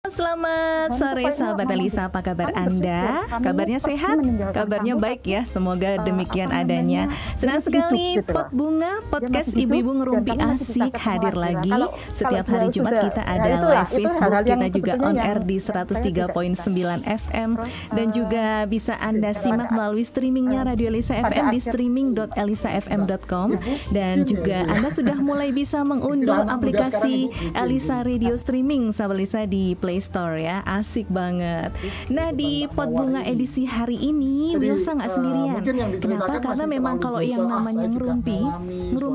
Selamat sore sahabat Elisa, apa kabar Anda? Kabarnya sehat? Kabarnya baik ya, semoga demikian adanya. Senang sekali Pot Bunga, podcast Ibu-Ibu Ngerumpi Asik hadir lagi. Setiap hari Jumat kita ada live Facebook, kita juga on air di 103.9 FM. Dan juga bisa Anda simak melalui streamingnya Radio Elisa FM di streaming.elisafm.com. Dan juga Anda sudah mulai bisa mengunduh aplikasi Elisa Radio Streaming sahabat Elisa di Play Store ya, asik banget. Nah di Pot Bunga edisi hari ini Wilsa nggak sendirian. Kenapa? Karena memang kalau yang namanya ngerumpi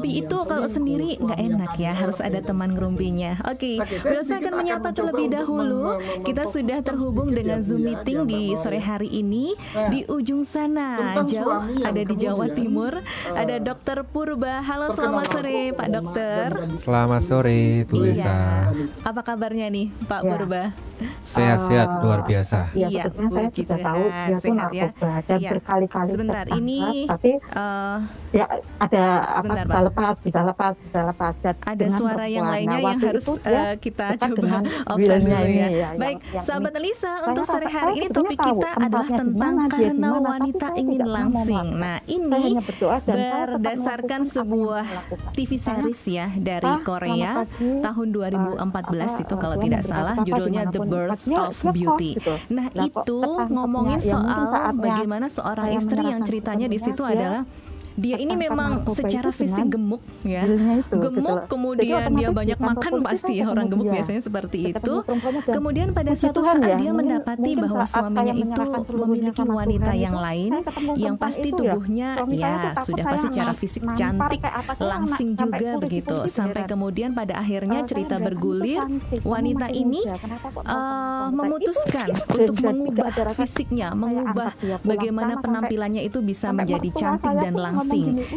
itu kalau sendiri nggak enak ya, harus ada teman ngerumpinya. Oke, Wilsa akan menyapa terlebih dahulu. Kita sudah terhubung dengan Zoom meeting di sore hari ini di ujung sana jauh, ada di Jawa Timur. Ada Dokter Purba. Halo, selamat sore Pak Dokter. Selamat sore Bu Wilsa. Apa kabarnya nih Pak Purba? Sehat-sehat luar biasa. Iya, puji Tuhan, sehat ya. Iya. Berkali-kali Sebentar, ini tapi ya ada sebentar, bisa lepas. ada suara yang lainnya yang harus kita coba off-kan dulu ya. Baik, sahabat Elisa, untuk sore hari ini topik kita adalah tentang karena wanita ingin langsing. Nah, ini berdasarkan sebuah TV series ya dari Korea tahun 2014 itu kalau tidak salah, judulnya The Birth of Beauty. Nah, itu ngomongin soal bagaimana seorang istri yang ceritanya di situ adalah dia ini memang secara fisik gemuk ya, gemuk, kemudian dia banyak makan pasti ya, orang gemuk biasanya seperti itu. Kemudian pada suatu saat dia mendapati bahwa suaminya itu memiliki wanita yang lain, yang pasti tubuhnya ya sudah pasti secara fisik cantik, langsing juga begitu. Sampai kemudian pada akhirnya cerita bergulir, wanita ini memutuskan untuk mengubah fisiknya, mengubah bagaimana penampilannya itu bisa menjadi cantik dan langsing.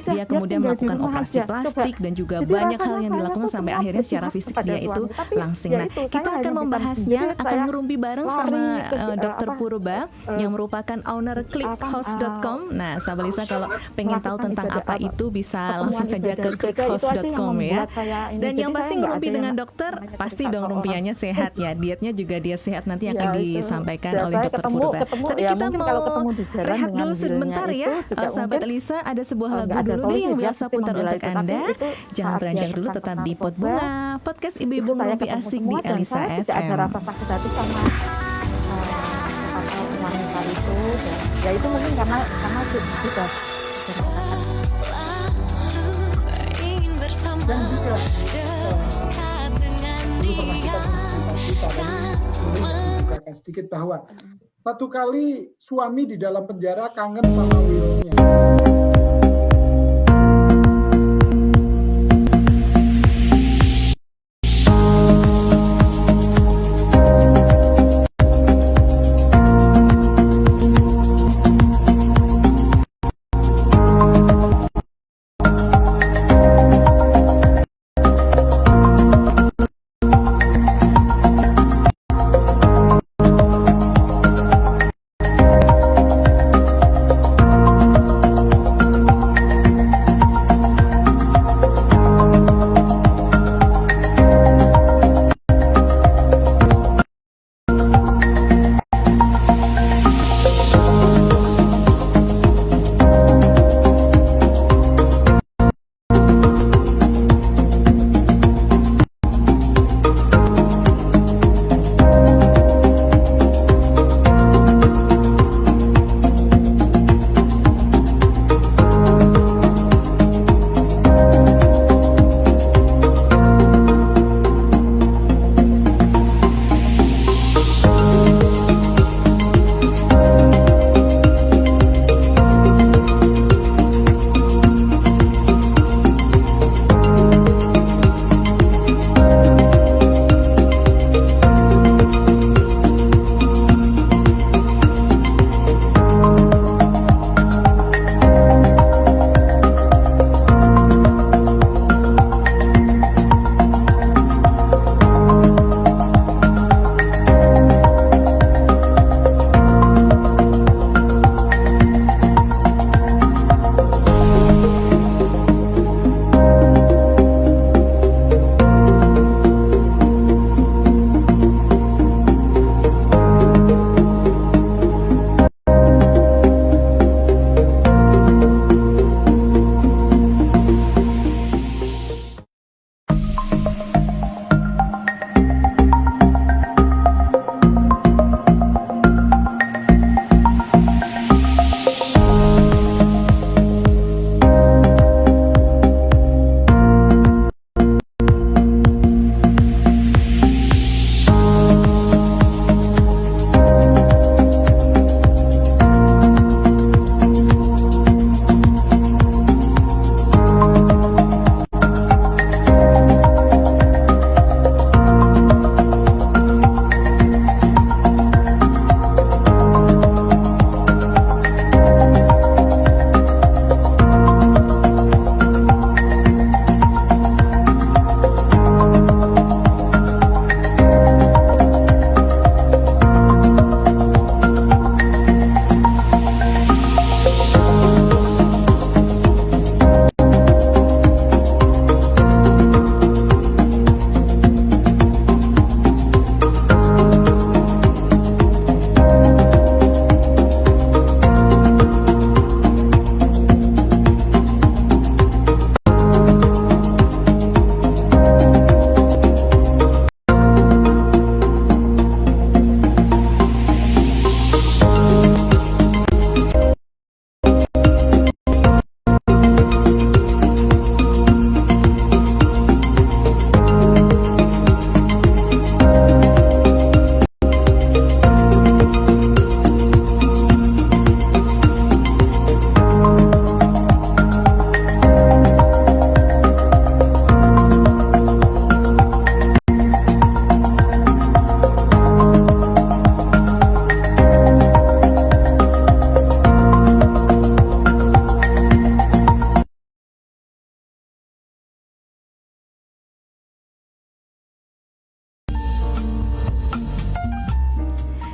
Dia kemudian melakukan operasi plastik dan juga banyak hal yang dilakukan sampai akhirnya secara fisik dia itu langsing. Nah, kita akan membahasnya, akan ngerumpi bareng sama Dokter Purba yang merupakan owner clickhouse.com. Nah, sahabat Lisa kalau pengen tahu tentang apa itu bisa langsung saja ke clickhouse.com ya. Dan yang pasti ngerumpi dengan dokter, pasti dong rumpiannya sehat ya. Dietnya juga dia sehat, nanti akan disampaikan oleh Dokter Purba. Tapi kita mau rehat dulu sebentar ya, sahabat Lisa. Ada sebuah lagu dulu nih yang biasa putar untuk Anda. Jangan beranjak dulu, tetap di Pot Bunga, podcast Ibu-Ibu Ngerumpi Asik di Elisa FM. Ada rasa sakit hati sama wanita itu, ya itu mungkin karena sudah dan juga dulu pernah kita sedikit bahwa satu kali suami di dalam penjara kangen sama Willnya.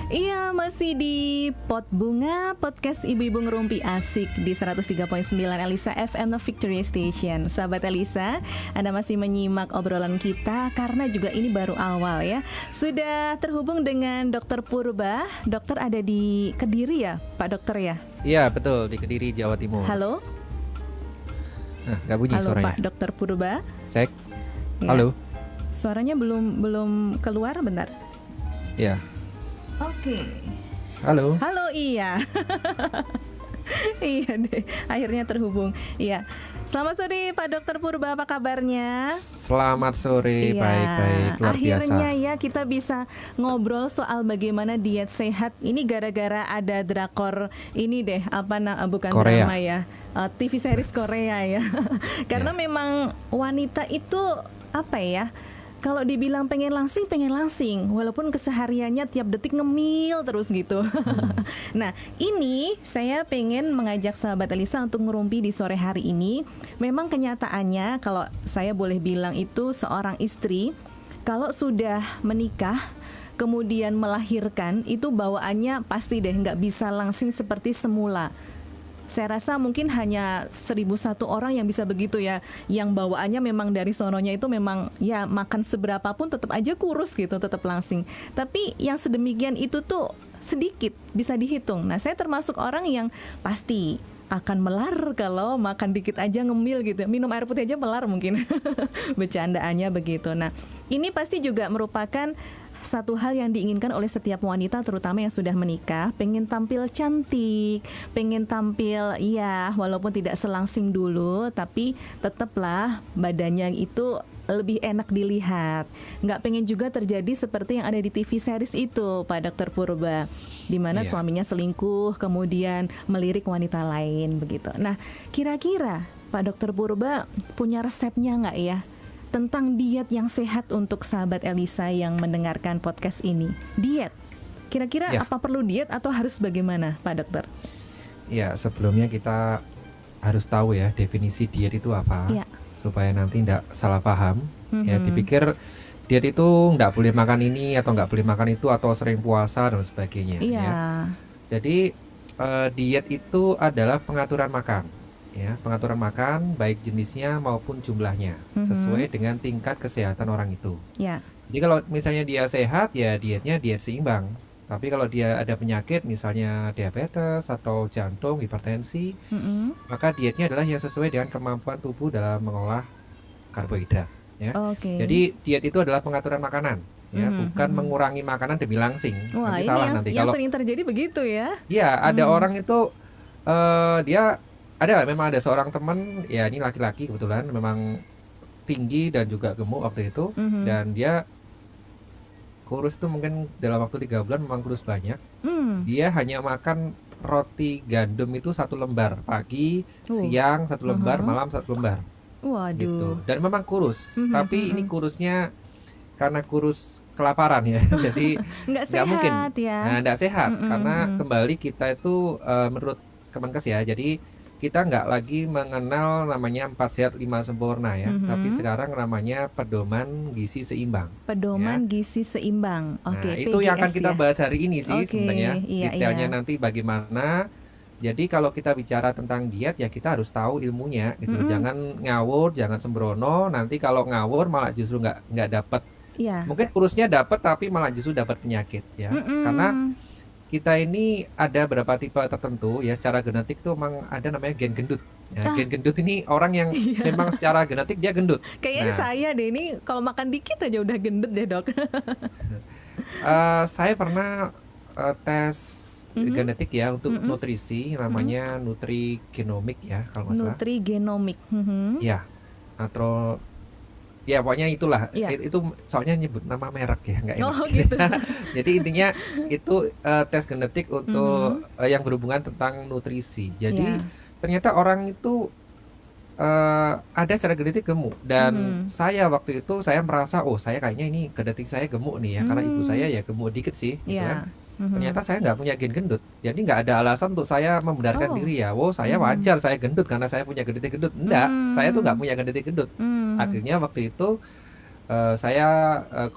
Iya, masih di Pot Bunga, podcast Ibu-Ibu Ngerumpi Asik di 103.9 Elisa FM Victory Station. Sahabat Elisa, Anda masih menyimak obrolan kita karena juga ini baru awal ya. Sudah terhubung dengan Dr. Purba. Dokter ada di Kediri ya, Pak Dokter ya? Iya, betul, di Kediri, Jawa Timur. Halo? Nah, nggak bunyi Halo suaranya. Pak Dokter Purba. Cek. Ya. Halo. Suaranya belum keluar, bentar. Iya. Oke. Halo. Halo, iya. Iya deh, akhirnya terhubung. Iya. Selamat sore Pak Dokter Purba, apa kabarnya? Selamat sore, Iya, baik-baik, luar akhirnya biasa. ya kita bisa ngobrol soal bagaimana diet sehat. Ini gara-gara ada drakor ini deh, bukan Korea. drama ya, TV series Korea ya. Karena Ya. memang wanita itu apa ya? Kalau dibilang pengen langsing, walaupun kesehariannya tiap detik ngemil terus gitu. Nah, ini saya pengen mengajak sahabat Elisa untuk ngerumpi di sore hari ini. Memang kenyataannya kalau saya boleh bilang itu seorang istri, kalau sudah menikah, kemudian melahirkan, itu bawaannya pasti deh nggak bisa langsing seperti semula. Saya rasa mungkin hanya 1001 orang yang bisa begitu ya, yang bawaannya memang dari sononya itu memang ya makan seberapa pun tetap aja kurus gitu, tetap langsing. Tapi yang sedemikian itu tuh sedikit, bisa dihitung. Nah, saya termasuk orang yang pasti akan melar kalau makan dikit aja ngemil gitu. Minum air putih aja melar mungkin. Bercandaannya begitu. Nah, ini pasti juga merupakan satu hal yang diinginkan oleh setiap wanita, terutama yang sudah menikah, pengen tampil cantik, pengen tampil ya walaupun tidak selangsing dulu, tapi tetaplah badannya itu lebih enak dilihat. Nggak pengen juga terjadi seperti yang ada di TV series itu, Pak Dokter Purba, di mana Iya. suaminya selingkuh kemudian melirik wanita lain begitu. Nah, kira-kira Pak Dokter Purba punya resepnya nggak ya tentang diet yang sehat untuk sahabat Elisa yang mendengarkan podcast ini? Diet, kira-kira Ya. apa perlu diet atau harus bagaimana, Pak Dokter? Ya, sebelumnya kita harus tahu ya definisi diet itu apa, Ya. supaya nanti tidak salah paham. Ya, Mhm. dipikir diet itu nggak boleh makan ini atau nggak boleh makan itu atau sering puasa dan sebagainya. Iya. Ya. Jadi diet itu adalah pengaturan makan. Ya, pengaturan makan baik jenisnya maupun jumlahnya sesuai dengan tingkat kesehatan orang itu. Ya. Jadi kalau misalnya dia sehat, ya dietnya diet seimbang. Tapi kalau dia ada penyakit, misalnya diabetes atau jantung, hipertensi, Mhm. maka dietnya adalah yang sesuai dengan kemampuan tubuh dalam mengolah karbohidrat. Ya. Oke. Jadi diet itu adalah pengaturan makanan, ya, bukan Mhm. mengurangi makanan demi langsing. Wah, Nanti ini salah yang, nanti yang kalau sering terjadi begitu ya. ya ada orang itu memang ada seorang teman, ya ini laki-laki kebetulan memang tinggi dan juga gemuk waktu itu, Mhm. dan dia kurus tuh mungkin dalam waktu 3 bulan memang kurus banyak. Dia hanya makan roti gandum itu 1 lembar pagi, siang 1 lembar, malam 1 lembar Waduh. gitu. Dan memang kurus, Mhm, tapi ini kurusnya karena kurus kelaparan ya. Jadi Nggak nggak mungkin. sehat ya. Nah, nggak sehat Mm-mm, karena mm. kembali kita itu menurut Kemenkes ya. Jadi kita nggak lagi mengenal namanya 4 sehat 5 sempurna ya, tapi sekarang namanya pedoman gizi seimbang. Pedoman gizi seimbang. Oke, Nah, itu yang akan PGS kita ya. bahas hari ini sih Oke, sebenarnya. iya, Detailnya iya. nanti bagaimana. Jadi kalau kita bicara tentang diet ya kita harus tahu ilmunya gitu. Jangan ngawur, jangan sembrono. Nanti kalau ngawur malah justru nggak dapat. Iya. Mungkin kurusnya dapat tapi malah justru dapat penyakit ya. Karena kita ini ada beberapa tipe tertentu ya, secara genetik tuh memang ada namanya gen gendut. Ya, gen gendut ini orang yang memang secara genetik dia gendut. Kayaknya Nah, saya deh ini kalau makan dikit aja udah gendut deh, Dok. saya pernah tes genetik ya untuk nutrisi, namanya nutrigenomik ya kalau nggak salah. Nutrigenomik. Ya, atau ya pokoknya itulah. Iya. Itu soalnya nyebut nama merek ya, nggak enak. Oh, gitu. Jadi intinya itu tes genetik untuk yang berhubungan tentang nutrisi. Jadi Iya. ternyata orang itu ada secara genetik gemuk, dan saya waktu itu saya merasa saya kayaknya ini genetik saya gemuk nih ya, karena ibu saya ya gemuk dikit sih gitu Iya. kan. Ternyata saya nggak punya gen gendut, jadi nggak ada alasan untuk saya membenarkan diri ya, saya wajar saya gendut karena saya punya genetik gendut. Enggak, saya tuh nggak punya genetik gendut. Akhirnya waktu itu saya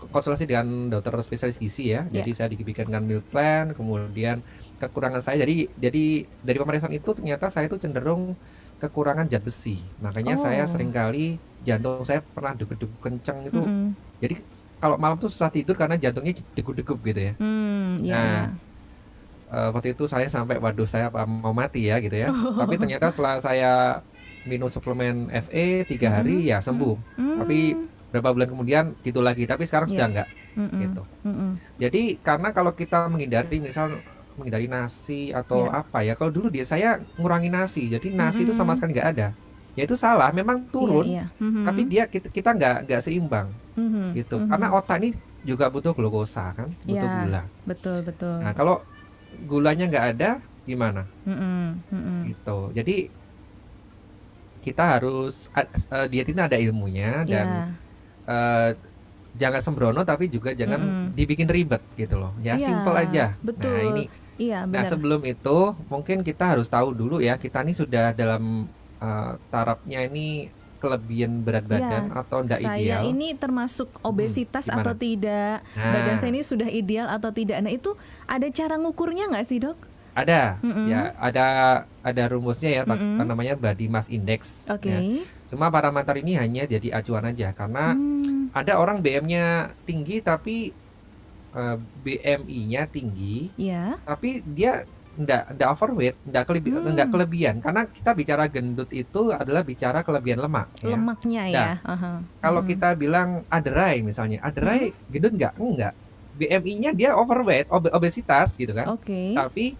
konsultasi dengan dokter spesialis gizi ya. Jadi saya diberikan meal plan, kemudian kekurangan saya. Jadi dari pemeriksaan itu ternyata saya itu cenderung kekurangan zat besi. Makanya saya seringkali jantung saya pernah degup-degup kencang itu. Jadi kalau malam tuh susah tidur karena jantungnya degup-degup gitu ya. Nah, waktu itu saya sampai waduh saya apa mau mati ya gitu ya. Tapi ternyata setelah saya minum suplemen FE 3 hari ya sembuh. Tapi berapa bulan kemudian gitu lagi, tapi sekarang sudah enggak gitu. Jadi karena kalau kita menghindari nasi atau apa ya, kalau dulu saya ngurangi nasi, jadi nasi itu sama sekali nggak ada. Ya itu salah, memang turun, tapi kita nggak seimbang gitu. Karena otak ini juga butuh glukosa kan, butuh gula. Betul. Nah kalau gulanya nggak ada gimana? Gitu. Jadi kita harus diet ini ada ilmunya dan jangan sembrono tapi juga jangan dibikin ribet gitu loh. Ya simple aja. Betul. Nah ini. Nah sebelum itu mungkin kita harus tahu dulu ya, kita ini sudah dalam tarafnya ini kelebihan berat badan atau tidak ideal. Saya ini termasuk obesitas atau tidak? Badan saya ini sudah ideal atau tidak? Nah itu ada cara ngukurnya nggak sih dok? Ada, ya ada rumusnya ya, namanya body mass index. Ya. Cuma parameter ini hanya jadi acuan aja, karena ada orang BM-nya tinggi tapi BMI-nya tinggi, tapi dia nggak overweight, nggak kelebihan. Karena kita bicara gendut itu adalah bicara kelebihan lemak. Lemaknya ya. Kalau kita bilang aderai misalnya, aderai gendut enggak. BMI-nya dia overweight, obesitas gitu kan. Tapi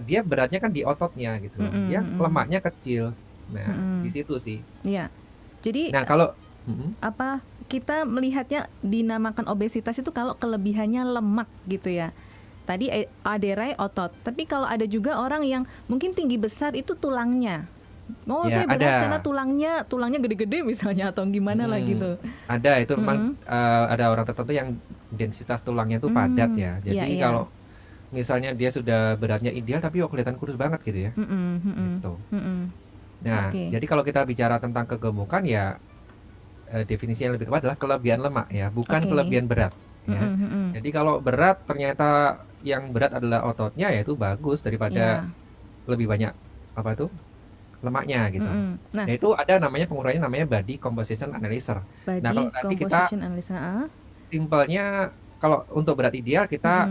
dia beratnya kan di ototnya gitu, dia lemaknya kecil. Nah di situ sih. Iya. Jadi kalau apa kita melihatnya dinamakan obesitas itu kalau kelebihannya lemak gitu ya. Tadi aderai otot, tapi kalau ada juga orang yang mungkin tinggi besar itu tulangnya. Saya berat karena tulangnya gede-gede misalnya atau gimana lah gitu. Ada itu memang ada orang tertentu yang densitas tulangnya itu padat ya. Jadi kalau misalnya dia sudah beratnya ideal tapi kelihatan kurus banget gitu ya. Gitu. Nah, jadi kalau kita bicara tentang kegemukan ya definisi yang lebih tepat adalah kelebihan lemak ya, bukan kelebihan berat. Ya. Jadi kalau berat ternyata yang berat adalah ototnya, ya itu bagus daripada lebih banyak lemaknya gitu. Nah itu ada namanya pengurangannya namanya body composition analyzer. Nah kalau tadi kita simpelnya kalau untuk berat ideal kita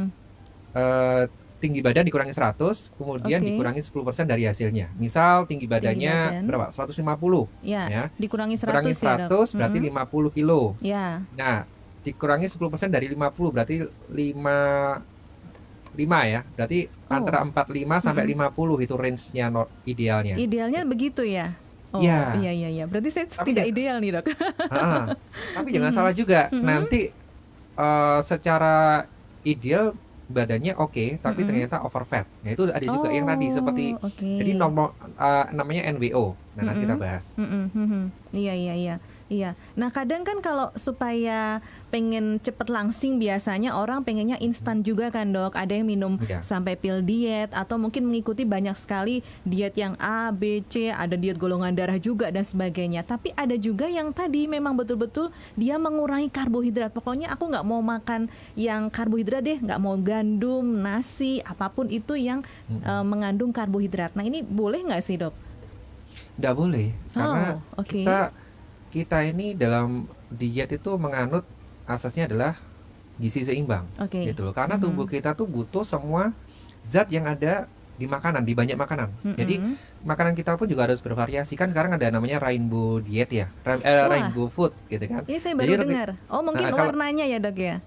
tinggi badan dikurangi 100, kemudian dikurangi 10% dari hasilnya. Misal tinggi badannya berapa? 150 ya. Dikurangi 100 berarti 50 kilo. Nah dikurangi 10% dari 50 berarti 5 ya. Berarti antara 45 sampai 50 itu range-nya idealnya. Idealnya begitu ya? Iya. Berarti saya tidak ideal nih dok. Tapi jangan salah juga. Nanti secara ideal badannya tapi ternyata over fat. Nah itu ada juga yang tadi seperti jadi namanya NWO. Nah nanti kita bahas. Iya. Nah kadang kan kalau supaya pengen cepet langsing biasanya orang pengennya instan juga kan dok. Ada yang minum sampai pil diet atau mungkin mengikuti banyak sekali diet yang A, B, C, ada diet golongan darah juga dan sebagainya. Tapi ada juga yang tadi memang betul-betul dia mengurangi karbohidrat. Pokoknya aku nggak mau makan yang karbohidrat deh, nggak mau gandum, nasi, apapun itu yang mengandung karbohidrat. Nah ini boleh nggak sih dok? Nggak boleh, karena kita ini dalam diet itu menganut asasnya adalah gizi seimbang, gitu loh. Karena tubuh kita tuh butuh semua zat yang ada di makanan, di banyak makanan. Jadi makanan kita pun juga harus bervariasi. Kan sekarang ada namanya rainbow diet ya, rainbow food, gitu kan. Ini saya baru dengar. Mungkin warnanya ya dok ya.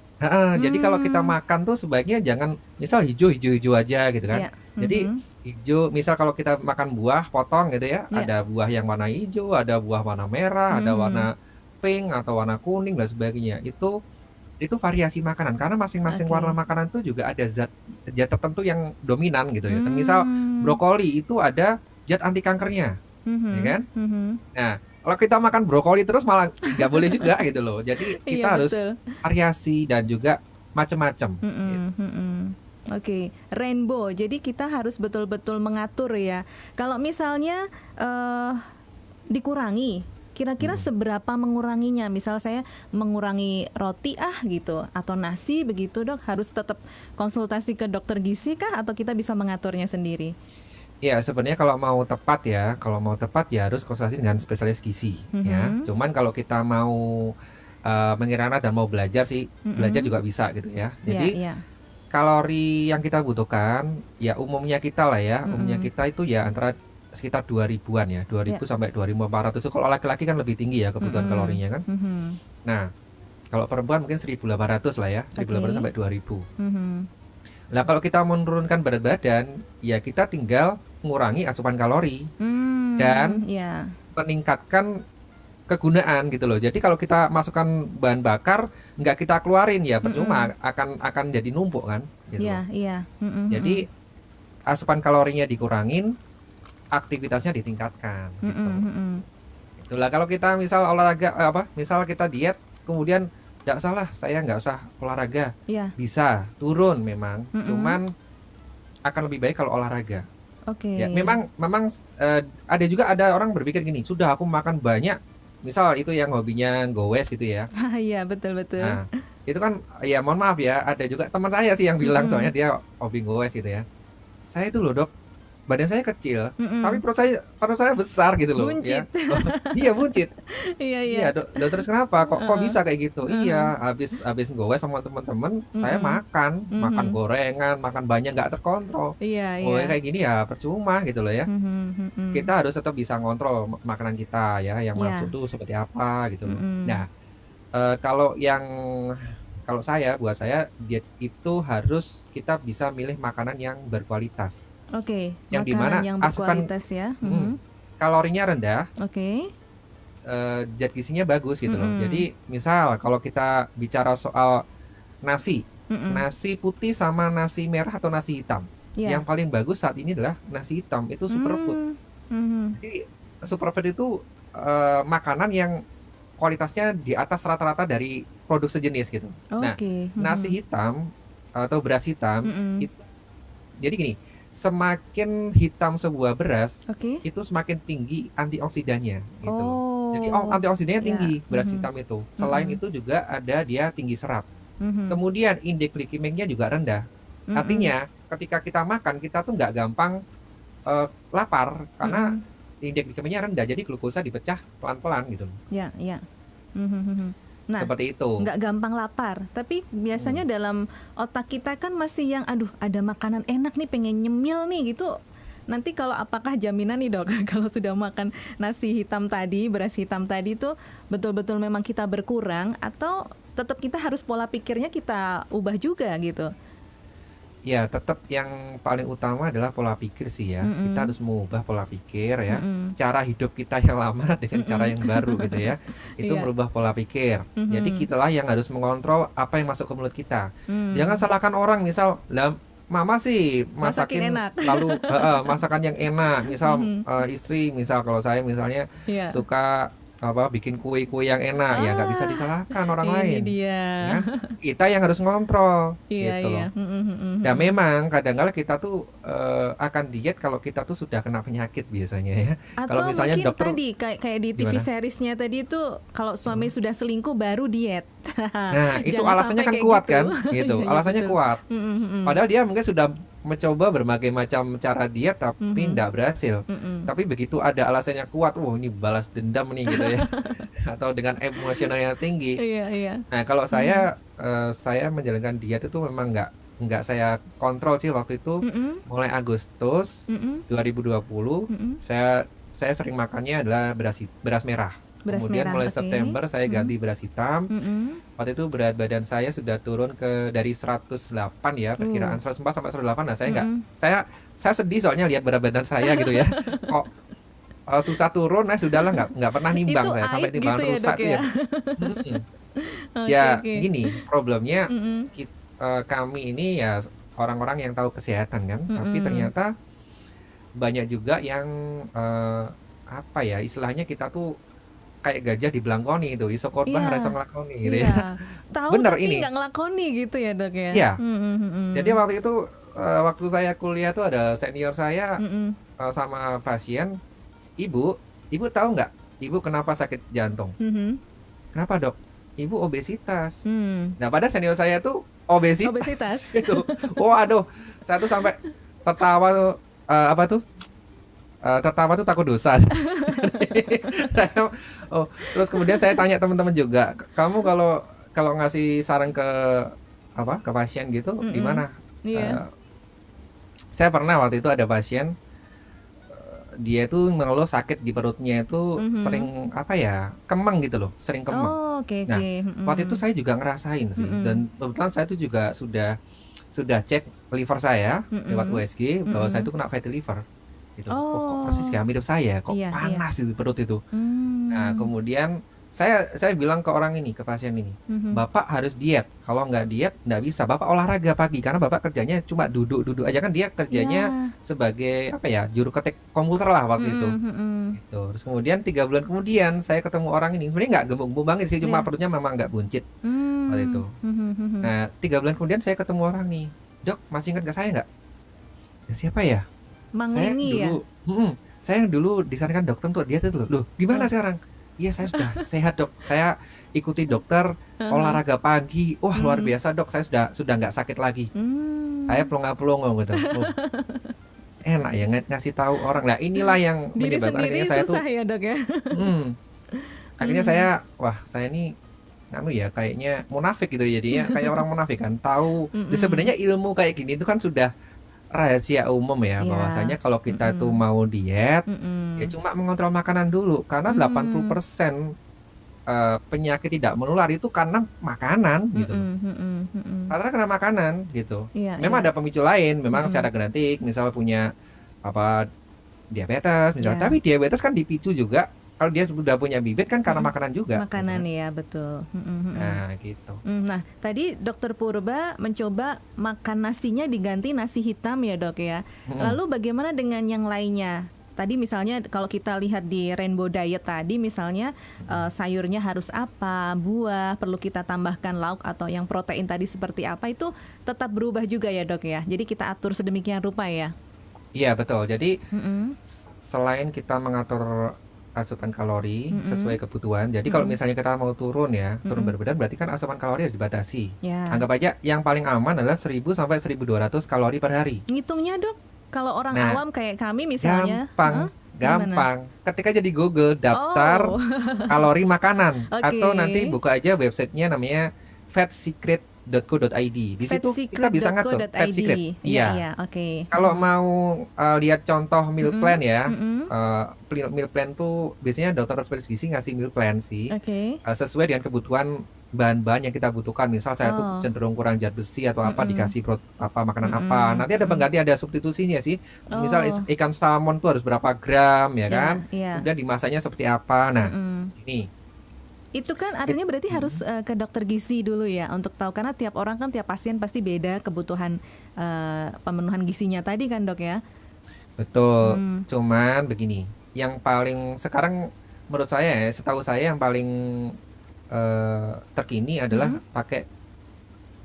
Jadi kalau kita makan tuh sebaiknya jangan misal hijau aja gitu kan. Jadi hijau, misal kalau kita makan buah potong gitu ya, ada buah yang warna hijau, ada buah warna merah, ada warna pink atau warna kuning dan sebagainya. Itu variasi makanan karena masing-masing warna makanan itu juga ada zat tertentu yang dominan gitu ya. Misal brokoli itu ada zat anti kankernya, ya kan? Nah, kalau kita makan brokoli terus malah nggak boleh juga gitu loh. Jadi kita harus variasi dan juga macam-macam. Rainbow. Jadi kita harus betul-betul mengatur ya. Kalau misalnya dikurangi kira-kira seberapa menguranginya? Misal saya mengurangi roti gitu atau nasi begitu Dok, harus tetap konsultasi ke dokter gizi kah atau kita bisa mengaturnya sendiri? Ya, sebenarnya kalau mau tepat ya harus konsultasi dengan spesialis gizi ya. Cuman kalau kita mau mengira dan mau belajar sih, belajar juga bisa gitu ya. Jadi kalori yang kita butuhkan ya umumnya kita lah ya, umumnya kita itu ya antara sekitar 2000-an ya, 2000 sampai 2400. Kalau laki-laki kan lebih tinggi ya kebutuhan kalorinya kan. Nah, kalau perempuan mungkin 1800 lah ya, 1800 sampai 2000. Nah, kalau kita menurunkan berat badan, ya kita tinggal mengurangi asupan kalori dan meningkatkan kegunaan gitu loh. Jadi kalau kita masukkan bahan bakar nggak kita keluarin ya percuma, akan jadi numpuk kan gitu loh. Jadi asupan kalorinya dikurangin, aktivitasnya ditingkatkan gitu. Itulah kalau kita misal olahraga misal kita diet kemudian nggak salah, saya nggak usah olahraga, bisa turun memang, cuman akan lebih baik kalau olahraga. Ya, memang ada orang berpikir gini, sudah aku makan banyak, misal itu yang hobinya gowes gitu ya. Iya betul. Nah, itu kan ya mohon maaf ya, ada juga teman saya sih yang bilang soalnya dia hobi gowes gitu ya. Saya itu loh Dok, badan saya kecil, tapi perut saya besar gitu loh. Buncit. Ya. Iya buncit. Iya. Dok, terus kenapa? Kok bisa kayak gitu? Iya, habis gowes sama teman-teman, saya makan gorengan, makan banyak nggak terkontrol. Iya. Kayak gini ya percuma gitu loh ya. Kita harus tetap bisa ngontrol makanan kita ya, yang masuk tuh seperti apa gitu loh. Nah, buat saya diet itu harus kita bisa milih makanan yang berkualitas. Yang dimana yang asupan berkualitas ya. Kalorinya rendah, zat gizinya bagus gitu loh. Jadi misal kalau kita bicara soal nasi putih sama nasi merah atau nasi hitam, yang paling bagus saat ini adalah nasi hitam, itu superfood. Jadi superfood itu makanan yang kualitasnya di atas rata-rata dari produk sejenis gitu. Nah, nasi hitam atau beras hitam itu, jadi gini, semakin hitam sebuah beras, itu semakin tinggi antioksidannya gitu. Jadi antioksidannya tinggi beras hitam itu. Selain itu juga ada dia tinggi serat. Kemudian indeks glikemiknya juga rendah. Artinya ketika kita makan, kita tuh nggak gampang lapar karena indeks glikemiknya rendah. Jadi glukosa dipecah pelan-pelan gitu. Iya. Nah, seperti itu. Nggak gampang lapar, tapi biasanya dalam otak kita kan masih yang ada makanan enak nih, pengen nyemil nih gitu. Nanti apakah jaminan nih Dok, kalau sudah makan nasi hitam tadi, beras hitam tadi tuh betul-betul memang kita berkurang, atau tetap kita harus pola pikirnya kita ubah juga gitu? Ya, tetap yang paling utama adalah pola pikir sih ya. Kita harus mengubah pola pikir ya. Cara hidup kita yang lama dengan cara yang baru gitu ya. Itu merubah pola pikir. Jadi kitalah yang harus mengontrol apa yang masuk ke mulut kita. Jangan salahkan orang, misal mama sih masakin lalu masakan yang enak. Misal istri, misal kalau saya misalnya suka bikin kue-kue yang enak, ya nggak bisa disalahkan orang lain. Ya, kita yang harus ngontrol gitu loh. Dan memang kadang-kadang kita tuh akan diet kalau kita tuh sudah kena penyakit biasanya ya. Atau kalau misalnya mungkin dokter tadi kayak di TV gimana? seriesnya tadi itu kalau suami sudah selingkuh baru diet. Nah itu alasannya kan kuat gitu. Kan gitu. Alasannya kuat. Padahal dia mungkin sudah mencoba berbagai macam cara diet tapi tidak berhasil. Tapi begitu ada alasannya kuat, ini balas dendam nih gitu ya. Atau dengan emosionalnya tinggi. Nah kalau saya menjalankan diet itu memang nggak saya kontrol sih waktu itu. Mulai Agustus 2020 saya sering makannya adalah beras merah. Kemudian mulai September saya ganti beras hitam. Waktu itu berat badan saya sudah turun dari 108 ya, perkiraan 104 sampai 108. Nah, saya sedih soalnya lihat berat badan saya gitu ya. Kok susah turun, sudahlah nggak pernah nimbang saya sampai timbangan gitu rusak ya. Gini, problemnya kami ini ya orang-orang yang tahu kesehatan kan, tapi ternyata banyak juga yang istilahnya kita tuh kayak gajah di belangkoni itu, iso korban rasa ngelakoni gitu ya. Tahu bener tapi ini nggak ngelakoni gitu ya Dok ya. Iya. Jadi waktu itu waktu saya kuliah tuh ada senior saya sama pasien, ibu tahu nggak ibu kenapa sakit jantung? Kenapa dok? Ibu obesitas. Nah pada senior saya tuh obesitas. Gitu. Waduh, saya tuh sampai tertawa tuh, tertawa tuh takut dosa. Terus kemudian saya tanya teman-teman juga, kamu kalau ngasih saran ke pasien gitu gimana? Iya. Saya pernah waktu itu ada pasien, dia itu mengeluh sakit di perutnya itu sering kemeng gitu loh, sering kemeng. Oh, oke. Nah, waktu itu saya juga ngerasain sih, dan kebetulan saya itu juga sudah cek liver saya lewat USG bahwa saya itu kena fatty liver. Gitu. Kok persis kayak mirip saya, kok panas di perut itu. Nah, kemudian saya bilang ke orang ini, ke pasien ini, Bapak harus diet. Kalau nggak diet, nggak bisa. Bapak olahraga pagi, karena Bapak kerjanya cuma duduk-duduk aja, kan dia kerjanya sebagai juru ketik komputer lah waktu itu. Gitu. Terus kemudian 3 bulan kemudian saya ketemu orang ini, sebenarnya nggak gemuk-gemuk banget sih, cuma perutnya memang nggak buncit waktu itu. Nah, 3 bulan kemudian saya ketemu orang nih, Dok, masih ingat saya nggak? Ya, siapa ya? Saya dulu disarankan dokter untuk diet itu loh. Loh, gimana sekarang? Iya, saya sudah sehat dok. Saya ikuti dokter, olahraga pagi. Wah, luar biasa dok. Saya sudah nggak sakit lagi. Saya pelongo-pelongo gitu. Enak ya ngasih tahu orang. Nah, inilah yang menyebabkan akhirnya saya tuh. Ya dok ya. Akhirnya saya ini kayaknya munafik gitu jadinya, kayak orang munafik kan. Tahu. Sebenarnya ilmu kayak gini itu kan sudah rahasia umum ya, bahwasanya kalau kita tuh mau diet ya cuma mengontrol makanan dulu, karena 80% penyakit tidak menular itu karena makanan gitu. Karena kena makanan gitu. Memang ada pemicu lain, memang secara genetik, misal punya diabetes misalnya, tapi diabetes kan dipicu juga kalau dia sudah punya bibit kan karena makanan juga. Makanan ya, betul. Nah gitu. Nah tadi Dokter Purba mencoba makan nasinya diganti nasi hitam ya dok ya. Lalu bagaimana dengan yang lainnya? Tadi misalnya kalau kita lihat di Rainbow Diet tadi misalnya sayurnya harus apa, buah, perlu kita tambahkan lauk atau yang protein tadi seperti apa, itu tetap berubah juga ya dok ya. Jadi kita atur sedemikian rupa ya. Iya betul. Jadi selain kita mengatur asupan kalori sesuai kebutuhan. Jadi kalau misalnya kita mau turun berat badan, berarti kan asupan kalori harus dibatasi. Anggap aja yang paling aman adalah 1000 sampai 1200 kalori per hari. Ngitungnya dok, kalau orang awam kayak kami misalnya. Gampang. Ketika aja di Google daftar kalori makanan, atau nanti buka aja websitenya namanya fatsecret.co.id. Di situ kita bisa ngatur Fat Secret. Iya. Kalau mau lihat contoh meal plan meal plan tuh biasanya dokter spesialis gizi ngasih meal plan sih. Sesuai dengan kebutuhan bahan-bahan yang kita butuhkan. Misal saya tuh cenderung kurang zat besi atau dikasih makanan apa. Nanti ada pengganti, ada substitusinya sih. Misal ikan salmon tuh harus berapa gram ya kan. Kemudian dimasaknya seperti apa. Nah, ini itu kan artinya berarti harus ke dokter gizi dulu ya untuk tahu, karena tiap orang kan, tiap pasien pasti beda kebutuhan pemenuhan gizinya tadi kan dok ya. Betul. Cuman begini, yang paling sekarang menurut saya setahu saya yang paling terkini adalah pakai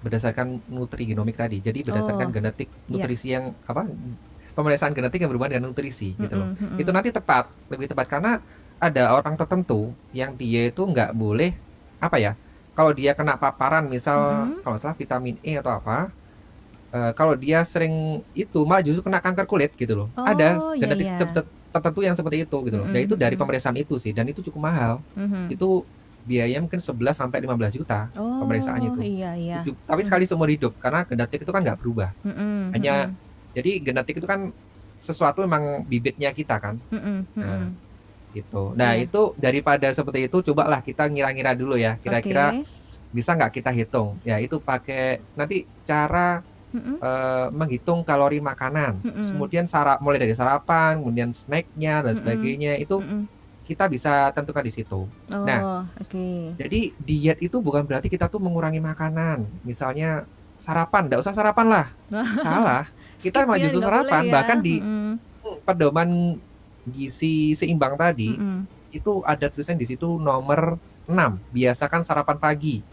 berdasarkan nutrigenomik tadi. Jadi berdasarkan genetik nutrisi yang pemeriksaan genetik yang berhubungan dengan nutrisi gitu loh. Itu nanti lebih tepat karena ada orang tertentu yang dia itu nggak boleh kalau dia kena paparan misal kalau salah vitamin E atau kalau dia sering itu malah justru kena kanker kulit gitu loh. Ada genetik tertentu yang seperti itu gitu loh. Dan itu dari pemeriksaan itu sih, dan itu cukup mahal. Itu biaya mungkin 11 sampai 15 juta pemeriksaan itu. Tapi sekali seumur hidup, karena genetik itu kan nggak berubah. Jadi genetik itu kan sesuatu memang bibitnya kita kan. Gitu. Nah itu daripada seperti itu, cobalah kita ngira-ngira dulu ya, kira-kira bisa nggak kita hitung ya. Itu pakai nanti cara menghitung kalori makanan, kemudian mulai dari sarapan, kemudian snacknya dan sebagainya, itu kita bisa tentukan di situ. Jadi diet itu bukan berarti kita tuh mengurangi makanan. Misalnya sarapan, nggak usah sarapan lah, salah. Kita malah justru sarapan, bahkan di pedoman gizi seimbang tadi itu ada tulisan di situ nomor 6, biasakan sarapan pagi.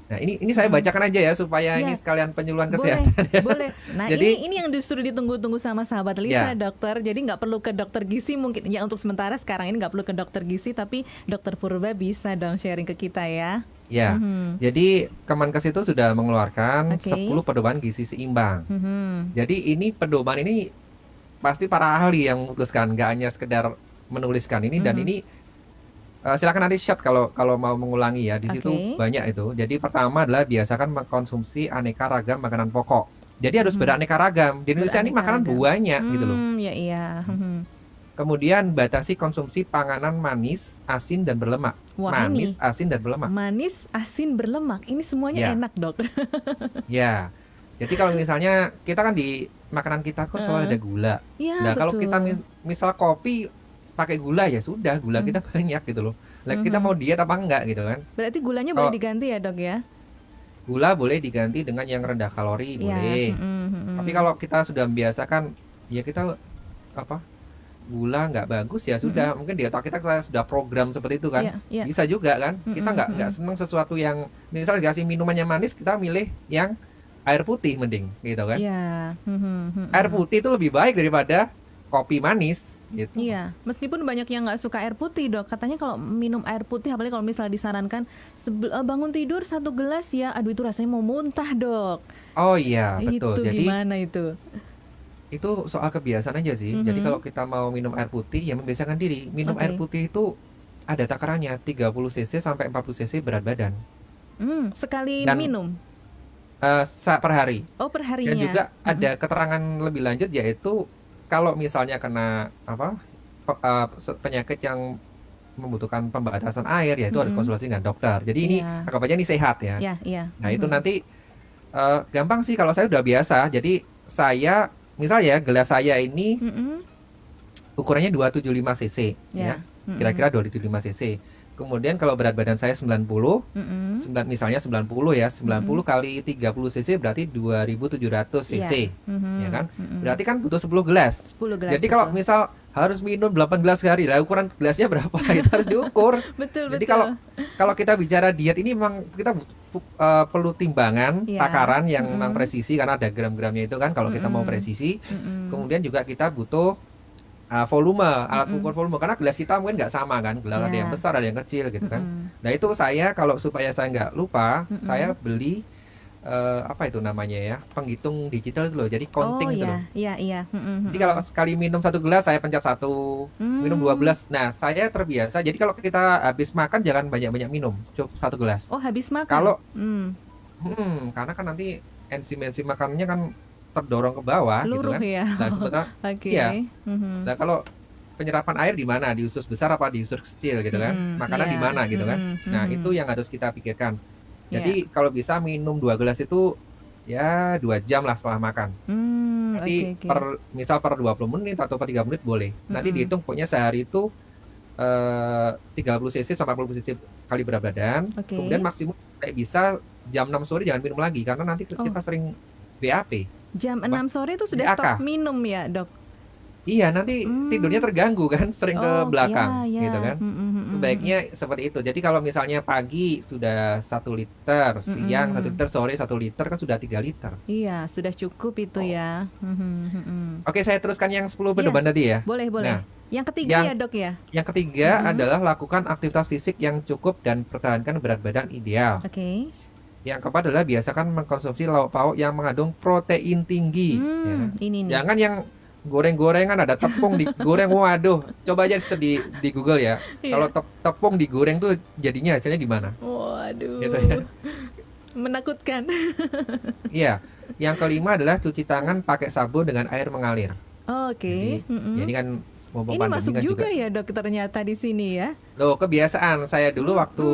Nah, ini saya bacakan aja ya supaya ini Ya, sekalian penyuluhan boleh, kesehatan ya. boleh. Nah, Jadi ini yang justru ditunggu-tunggu sama sahabat Lisa, ya, dokter. Jadi nggak perlu ke dokter gizi mungkin ya untuk sementara sekarang ini nggak perlu ke dokter gizi, tapi dokter Purba bisa dong sharing ke kita ya. ya. Mhm. Jadi Kemenkes itu sudah mengeluarkan Oke. 10 pedoman gizi seimbang. Mhm. Jadi ini pedoman ini pasti para ahli yang memutuskan, nggak hanya sekedar menuliskan ini dan Mhm. ini silakan nanti shot kalau mau mengulangi ya. Di situ Oke. banyak itu. Jadi pertama adalah biasakan mengkonsumsi aneka ragam makanan pokok. Jadi harus Mhm. beraneka ragam. Di Indonesia ini Beraneka makanan ragam. banyak gitu loh. Ya iya. Mhm. Kemudian batasi konsumsi panganan manis, asin dan berlemak. Wah, ini Manis, asin dan berlemak. manis, asin, berlemak. Ini semuanya Ya, enak, Dok. ya. Jadi kalau misalnya kita kan di makanan kita kan selalu ada gula. Iya, Nah, kalau kita betul. misal kopi pakai gula ya sudah, gula Mhm. kita banyak gitu loh. Lah kita Mhm. mau diet apa enggak gitu kan? Berarti gulanya boleh Kalau diganti ya, Dok ya? gula boleh diganti dengan yang rendah kalori Iya. boleh. Mhm. Tapi kalau kita sudah membiasakan ya kita apa? Gula nggak bagus ya sudah, mungkin di otak kita sudah program seperti itu kan. Iya, iya. Bisa juga kan? Kita nggak Mhm. seneng sesuatu yang misal dikasih minumannya manis, kita milih yang air putih mending gitu kan. Iya. Air putih itu lebih baik daripada kopi manis gitu. Iya, meskipun banyak yang nggak suka air putih, Dok. Katanya kalau minum air putih, apalagi kalau misalnya disarankan bangun tidur 1 gelas ya, aduh itu rasanya mau muntah, Dok. Oh iya, betul. Itu Jadi gimana itu? itu soal kebiasaan aja sih. Jadi kalau kita mau minum air putih ya membiasakan diri. Minum air Oke. putih itu ada takarannya 30 cc sampai 40 cc berat badan. Sekali Dan minum. per hari. Oh, per Dan harinya. juga ada keterangan lebih lanjut yaitu kalau misalnya kena penyakit yang membutuhkan pembatasan air ya itu harus konsultasi dengan dokter. Jadi ini Iya. anggap aja ini sehat ya. Iya, iya. Nah, itu nanti gampang sih kalau saya udah biasa. Jadi saya misalnya gelas saya ini ukurannya 275 cc ya. Kira-kira 275 cc. Kemudian kalau berat badan saya 90, misalnya 90 ya, 90 kali 30 cc berarti 2700 cc. Ya kan? Berarti kan butuh 10 gelas. 10 gelas. Jadi kalau misal harus minum 8 gelas sehari, lah ukuran gelasnya berapa? Itu harus diukur. betul, Jadi betul. kalau kita bicara diet ini memang kita perlu timbangan, Iya. takaran yang memang presisi karena ada gram-gramnya itu kan kalau kita mau presisi. Kemudian juga kita butuh volume, alat ukur volume karena gelas kita mungkin nggak sama kan, gelas ada yang besar, ada yang kecil gitu kan. Nah, itu saya kalau supaya saya nggak lupa, saya beli apa itu namanya ya, penghitung digital itu loh, jadi counting gitu loh. Iya, iya. Jadi kalau sekali minum 1 gelas saya pencet 1, minum 12. Nah, saya terbiasa. Jadi kalau kita habis makan jangan banyak-banyak minum, cukup 1 gelas. Oh, habis makan. Kalau karena kan nanti enzim-enzim makanannya kan terdorong ke bawah luruh gitu kan. ya. Nah, sebenarnya Oke. iya. Nah, kalau penyerapan air di mana? Di usus besar apa di usus kecil gitu kan? Makanan di mana gitu kan? Nah, itu yang harus kita pikirkan. Jadi kalau bisa minum 2 gelas itu ya 2 jam lah setelah makan. Nanti misal per 20 menit atau per 3 menit boleh. Nanti dihitung pokoknya sehari itu 30 cc sampai 40 cc kali berat badan. Kemudian maksimum kayak bisa jam 6 sore jangan minum lagi karena nanti kita sering BAP. Jam 6 sore itu sudah BAK. stop minum ya, Dok? Iya, nanti tidurnya terganggu kan, sering ke belakang iya. gitu kan. Sebaiknya seperti itu. Jadi kalau misalnya pagi sudah 1 liter, siang 1 liter, sore 1 liter kan sudah 3 liter. Iya, sudah cukup itu ya. Oke, saya teruskan yang 10 pedoman tadi ya. Boleh, boleh. Nah, yang ketiga ya, Dok ya. Yang ketiga adalah lakukan aktivitas fisik yang cukup dan pertahankan berat badan ideal. Oke. Yang keempat adalah biasakan mengkonsumsi lauk pauk yang mengandung protein tinggi. Ya. Ini nih. Jangan yang goreng-gorengan ada tepung digoreng, waduh. Coba aja di Google ya. Kalau tepung digoreng tuh jadinya hasilnya gimana? Waduh. Gitu ya. Menakutkan. Iya. Yang kelima adalah cuci tangan pakai sabun dengan air mengalir. Oke. Jadi kan ini masuk kan juga ya, Dok, ternyata di sini ya. Loh, kebiasaan saya dulu waktu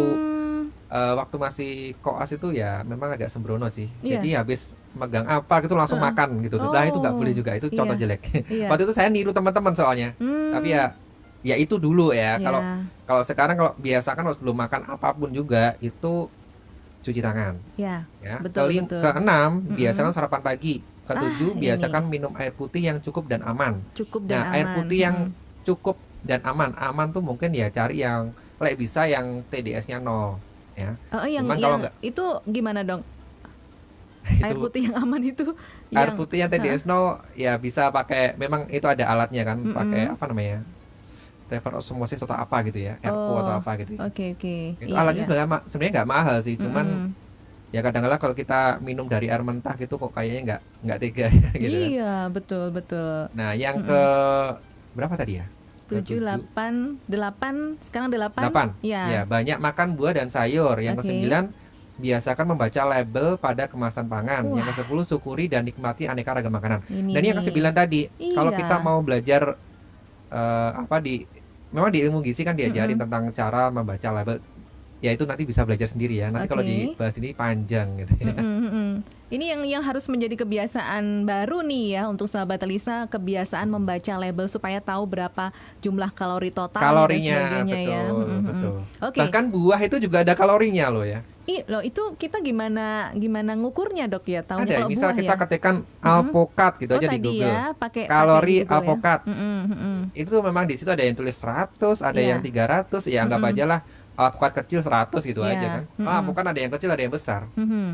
masih koas itu ya memang agak sembrono sih. Jadi habis megang apa gitu langsung makan gitu. Nah, itu nggak boleh juga, itu contoh jelek. Waktu itu saya niru teman-teman soalnya. Tapi ya itu dulu ya. Kalau sekarang kalau biasakan kalau sebelum makan apapun juga itu cuci tangan. Ya. Betul. Keenam, biasakan sarapan pagi. Ketujuh, biasakan minum air putih yang cukup dan aman. Air putih yang cukup dan aman. Aman tuh mungkin ya cari yang bisa yang TDS-nya 0. ya. Yang Cuman kalau nggak itu gimana dong? Air itu putih yang aman itu air putih yang TDS0 ya bisa pakai, memang itu ada alatnya kan, pakai apa namanya, reverse osmosis atau apa gitu ya, RO atau apa gitu ya. Oke. Itu Iya, alatnya iya. sebenarnya nggak mahal sih, cuman ya kadang-kadang kalau kita minum dari air mentah gitu kok kayaknya nggak tega ya, gitu kan. Iya, betul. Nah, yang ke berapa tadi ya? Ke 7, 7, 8, 8, sekarang 8. 8. Ya, banyak makan buah dan sayur. Yang Oke. ke-9, biasakan membaca label pada kemasan pangan. Wah. Yang ke-10, syukuri dan nikmati aneka ragam makanan. Ini Dan yang nih. ke-9 tadi, kalau Iya. kita mau belajar memang di ilmu gizi kan diajarin tentang cara membaca label. Ya itu nanti bisa belajar sendiri ya. Nanti kalau Oke. dibahas ini panjang gitu ya. Ini yang harus menjadi kebiasaan baru nih ya untuk sahabat Elisa, kebiasaan membaca label supaya tahu berapa jumlah kalori total Kalorinya, dan sebagainya ya. betul. Oke. Bahkan buah itu juga ada kalorinya loh ya. Loh itu kita gimana ngukurnya dok ya? Taunya Ada, kalau misal buah kita ya. ketikkan alpukat gitu aja di tadi Google. ya, pakai Kalori Google ya. alpukat. Itu memang di situ ada yang tulis 100, ada Iya. yang 300, ya anggap aja lah alpukat kecil 100 gitu Iya. aja kan. Alpukat ada yang kecil, ada yang besar.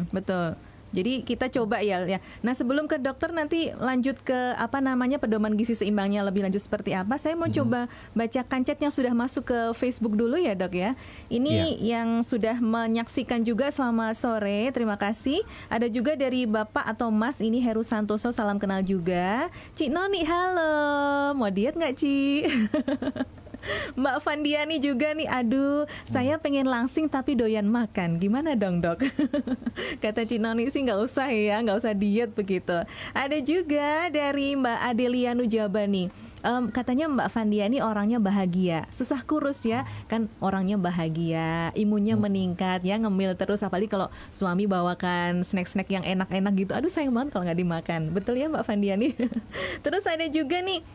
Betul. Jadi kita coba ya. Nah sebelum ke dokter nanti lanjut ke pedoman gizi seimbangnya lebih lanjut seperti apa. Saya mau coba baca kancet yang sudah masuk ke Facebook dulu ya dok ya. Ini yang sudah menyaksikan juga selamat sore. Terima kasih. Ada juga dari Bapak atau Mas ini Heru Santoso, salam kenal juga. Cik Noni halo. Mau diet nggak Ci? Mbak Fandiani juga nih, aduh saya pengen langsing tapi doyan makan, gimana dong dok? Kata Cinoni sih nggak usah ya, nggak usah diet begitu. Ada juga dari Mbak Adelia Nujaba nih, katanya Mbak Fandiani orangnya bahagia, susah kurus ya, kan orangnya bahagia, imunnya meningkat ya, ngemil terus, apalagi kalau suami bawakan snack-snack yang enak-enak gitu, aduh sayang banget kalau nggak dimakan, betul ya Mbak Fandiani? Terus ada juga nih,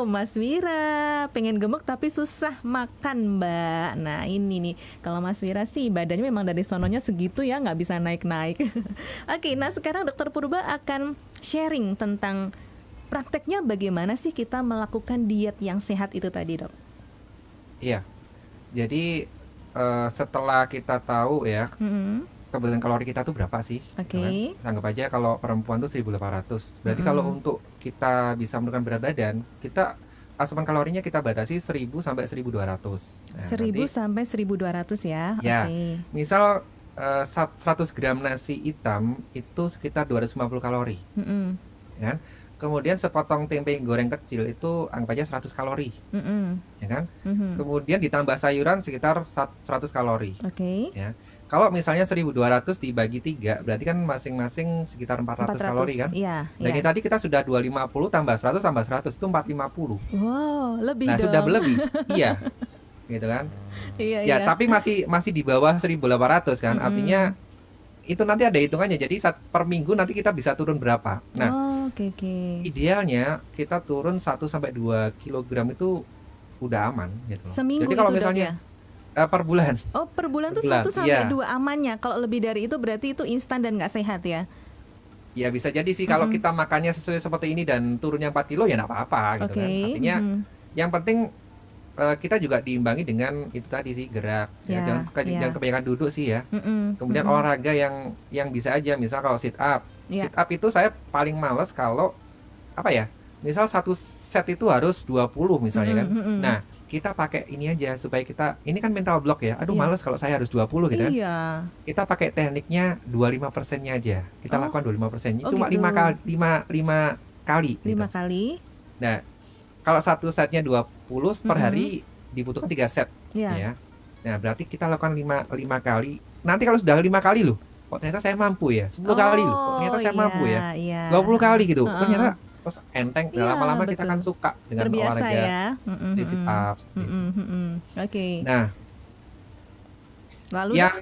Mas Wira pengen gemuk tapi susah makan Mbak. Nah ini nih, kalau Mas Wira sih badannya memang dari sononya segitu ya, nggak bisa naik-naik. Oke, nah sekarang Dokter Purba akan sharing tentang prakteknya bagaimana sih kita melakukan diet yang sehat itu tadi dok. Iya, jadi setelah kita tahu ya kebutuhan kalori kita tuh berapa sih, Oke. anggap aja kalau perempuan tuh 1.800. Berarti kalau untuk kita bisa menurunkan berat badan, kita asupan kalorinya kita batasi 1.000 sampai 1.200. Nah, 1.000 sampai 1.200 ya. Ya, Oke. misal 100 gram nasi hitam itu sekitar 250 kalori, ya kan? Kemudian sepotong tempe goreng kecil itu anggap aja 100 kalori, ya kan? Kemudian ditambah sayuran sekitar 100 kalori. Oke. Ya. Kalau misalnya 1.200 dibagi 3, berarti kan masing-masing sekitar 400 kalori kan? Iya. Dan ini tadi kita sudah 250 tambah 100 tambah 100 itu 450. Wow, lebih Nah, dong. sudah berlebih. Iya. Gitu kan? Iya. Ya, tapi masih di bawah 1.800 kan? Artinya itu nanti ada hitungannya. Jadi per minggu nanti kita bisa turun berapa. Nah, oke. idealnya kita turun 1 sampai 2 kilogram itu udah aman gitu loh. Seminggu Jadi kalau itu, Dok, misalnya ya? per bulan. Oh, per bulan tuh bulan, 1 sampai iya. 2 amannya. Kalau lebih dari itu berarti itu instan dan nggak sehat ya? Ya bisa jadi sih kalau kita makannya sesuai seperti ini dan turunnya 4 kilo ya nggak apa-apa gitu kan. Artinya yang penting kita juga diimbangi dengan itu tadi sih, gerak. Jangan kebanyakan duduk sih ya. Kemudian olahraga yang bisa aja, misal kalau sit up. Sit up itu saya paling males kalau misal satu set itu harus 20 misalnya kan. Nah, kita pakai ini aja supaya kita, ini kan mental block ya. Aduh males kalau saya harus 20 gitu kan. Kita pakai tekniknya 25%-nya aja. Kita lakukan 25%. Cuma gitu. 5 kali. 5 kali. Nah, kalau satu setnya 20 per hari dibutuhkan 3 set ya. Nah, berarti kita lakukan 5 kali. Nanti kalau sudah 5 kali loh, kok ternyata saya mampu ya. 10 kali loh, kok ternyata saya mampu ya. 20 kali gitu. Ternyata terus enteng, lama-lama kita akan suka dengan terbiasa olahraga ya. sit up. Oke. Nah, lalu yang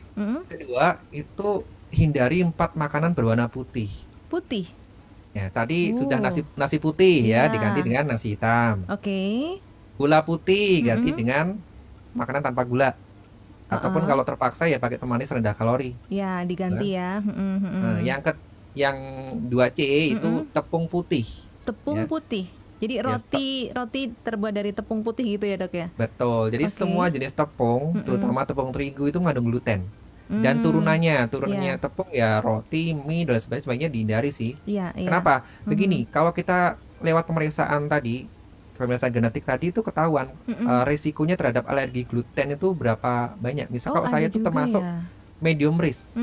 kedua itu hindari 4 makanan berwarna putih. Putih. Ya, tadi sudah nasi putih ya, diganti dengan nasi hitam. Oke. Gula putih ganti dengan makanan tanpa gula. Ataupun kalau terpaksa ya pakai pemanis rendah kalori. Ya, diganti ya. Nah, yang 2C itu tepung putih. Tepung putih. Jadi roti terbuat dari tepung putih gitu ya, Dok ya? Betul. Jadi semua jenis tepung, terutama tepung terigu itu mengandung gluten. Dan turunannya Iya. tepung ya roti, mie dan sebagainya dihindari sih. Iya, iya. Kenapa? Begini, kalau kita lewat pemeriksaan genetik tadi itu ketahuan risikonya terhadap alergi gluten itu berapa banyak. Misal Oh, kalau ada saya itu juga termasuk ya. medium risk